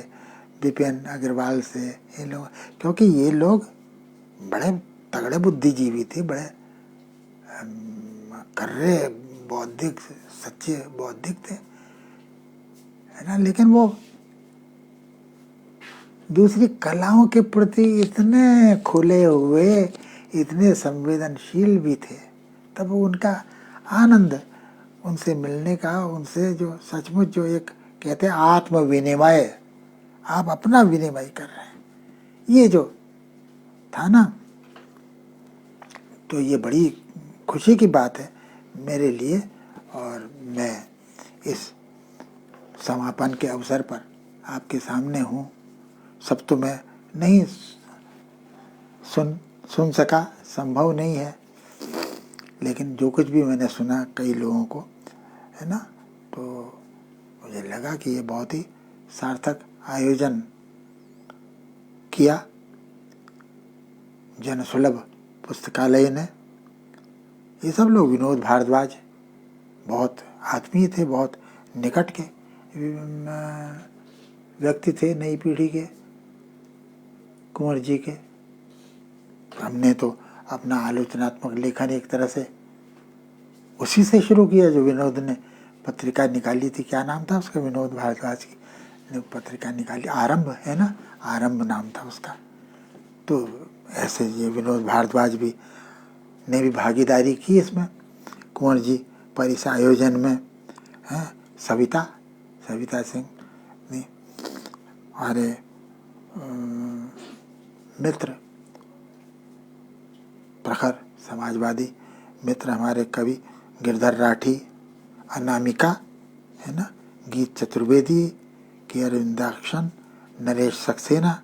विपिन अग्रवाल से, ये लोग, क्योंकि ये लोग बड़े तगड़े बुद्धिजीवी थे, बड़े कर्रे बौद्धिक, सच्चे बौद्धिक थे, है ना। लेकिन वो दूसरी कलाओं के प्रति इतने खुले हुए, इतने संवेदनशील भी थे। तब उनका आनंद, उनसे मिलने का, उनसे जो सचमुच जो एक कहते हैं आत्म विनिमय, आप अपना विनिमय कर रहे हैं, ये जो था ना, तो ये बड़ी खुशी की बात है मेरे लिए। और मैं इस समापन के अवसर पर आपके सामने हूँ। सब तो मैं नहीं सुन सका, संभव नहीं है, लेकिन जो कुछ भी मैंने सुना कई लोगों को, है ना, तो मुझे लगा कि ये बहुत ही सार्थक आयोजन किया जनसुलभ पुस्तकालय ने। ये सब लोग, विनोद भारद्वाज बहुत आत्मीय थे, बहुत निकट के व्यक्ति थे नई पीढ़ी के, कुंवर जी के। हमने तो अपना आलोचनात्मक लेखन एक तरह से उसी से शुरू किया, जो विनोद ने पत्रिका निकाली थी, क्या नाम था उसका, विनोद भारद्वाज की ने पत्रिका निकाली, आरंभ, है ना, आरंभ नाम था उसका। तो ऐसे ये विनोद भारद्वाज भी ने भी भागीदारी की इसमें, कुंवर जी पर इस आयोजन में, हैं, सविता सिंह ने, हमारे मित्र, प्रखर समाजवादी मित्र, हमारे कवि गिरधर राठी, अनामिका, है ना, गीत चतुर्वेदी, के अरविंदाक्शन, नरेश सक्सेना,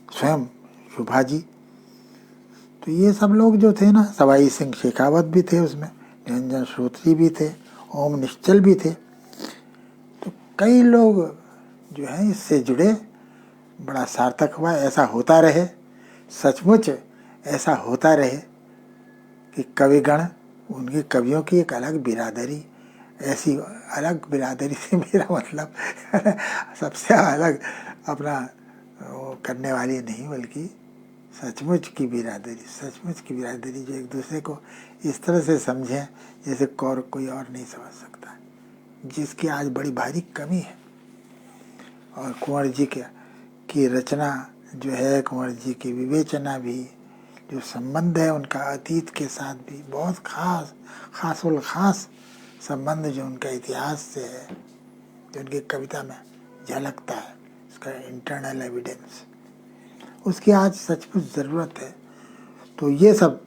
स्वयं शुभा जी, तो ये सब लोग जो थे ना, सवाई सिंह शेखावत भी थे उसमें, निरंजन श्रोत्री भी थे, ओम निश्चल भी थे। तो कई लोग जो हैं इससे जुड़े, बड़ा सार्थक हुआ। ऐसा होता रहे, सचमुच ऐसा होता रहे कि कविगण, उनकी कवियों की एक अलग बिरादरी, ऐसी अलग बिरादरी से मेरा मतलब सबसे अलग अपना वो करने वाली नहीं, बल्कि सचमुच की बिरादरी जो एक दूसरे को इस तरह से समझें जैसे कोई और नहीं समझ सकता, जिसकी आज बड़ी भारी कमी है। और कुंवर जी की रचना जो है, कुंवर जी की विवेचना भी, जो संबंध है उनका अतीत के साथ भी, बहुत खास संबंध जो उनका इतिहास से है, जो उनकी कविता में झलकता है, इसका इंटरनल एविडेंस, उसकी आज सचमुच ज़रूरत है। तो ये सब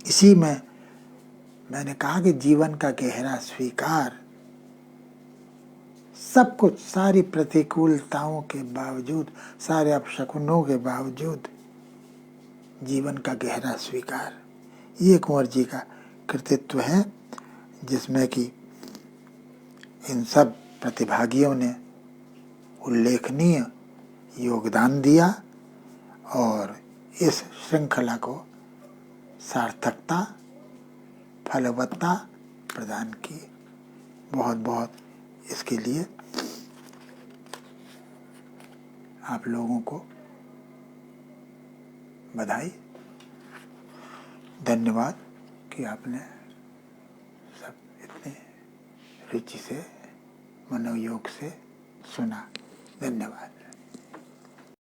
इसी में मैंने कहा कि जीवन का गहरा स्वीकार, सब कुछ, सारी प्रतिकूलताओं के बावजूद, सारे अपशकुनों के बावजूद जीवन का गहरा स्वीकार, ये कुंवर जी का कृतित्व है, जिसमें कि इन सब प्रतिभागियों ने उल्लेखनीय योगदान दिया और इस श्रृंखला को सार्थकता, फलवत्ता प्रदान की। बहुत बहुत इसके लिए आप लोगों को बधाई, धन्यवाद कि आपने सब इतने रुचि से, मनोयोग से सुना। धन्यवाद।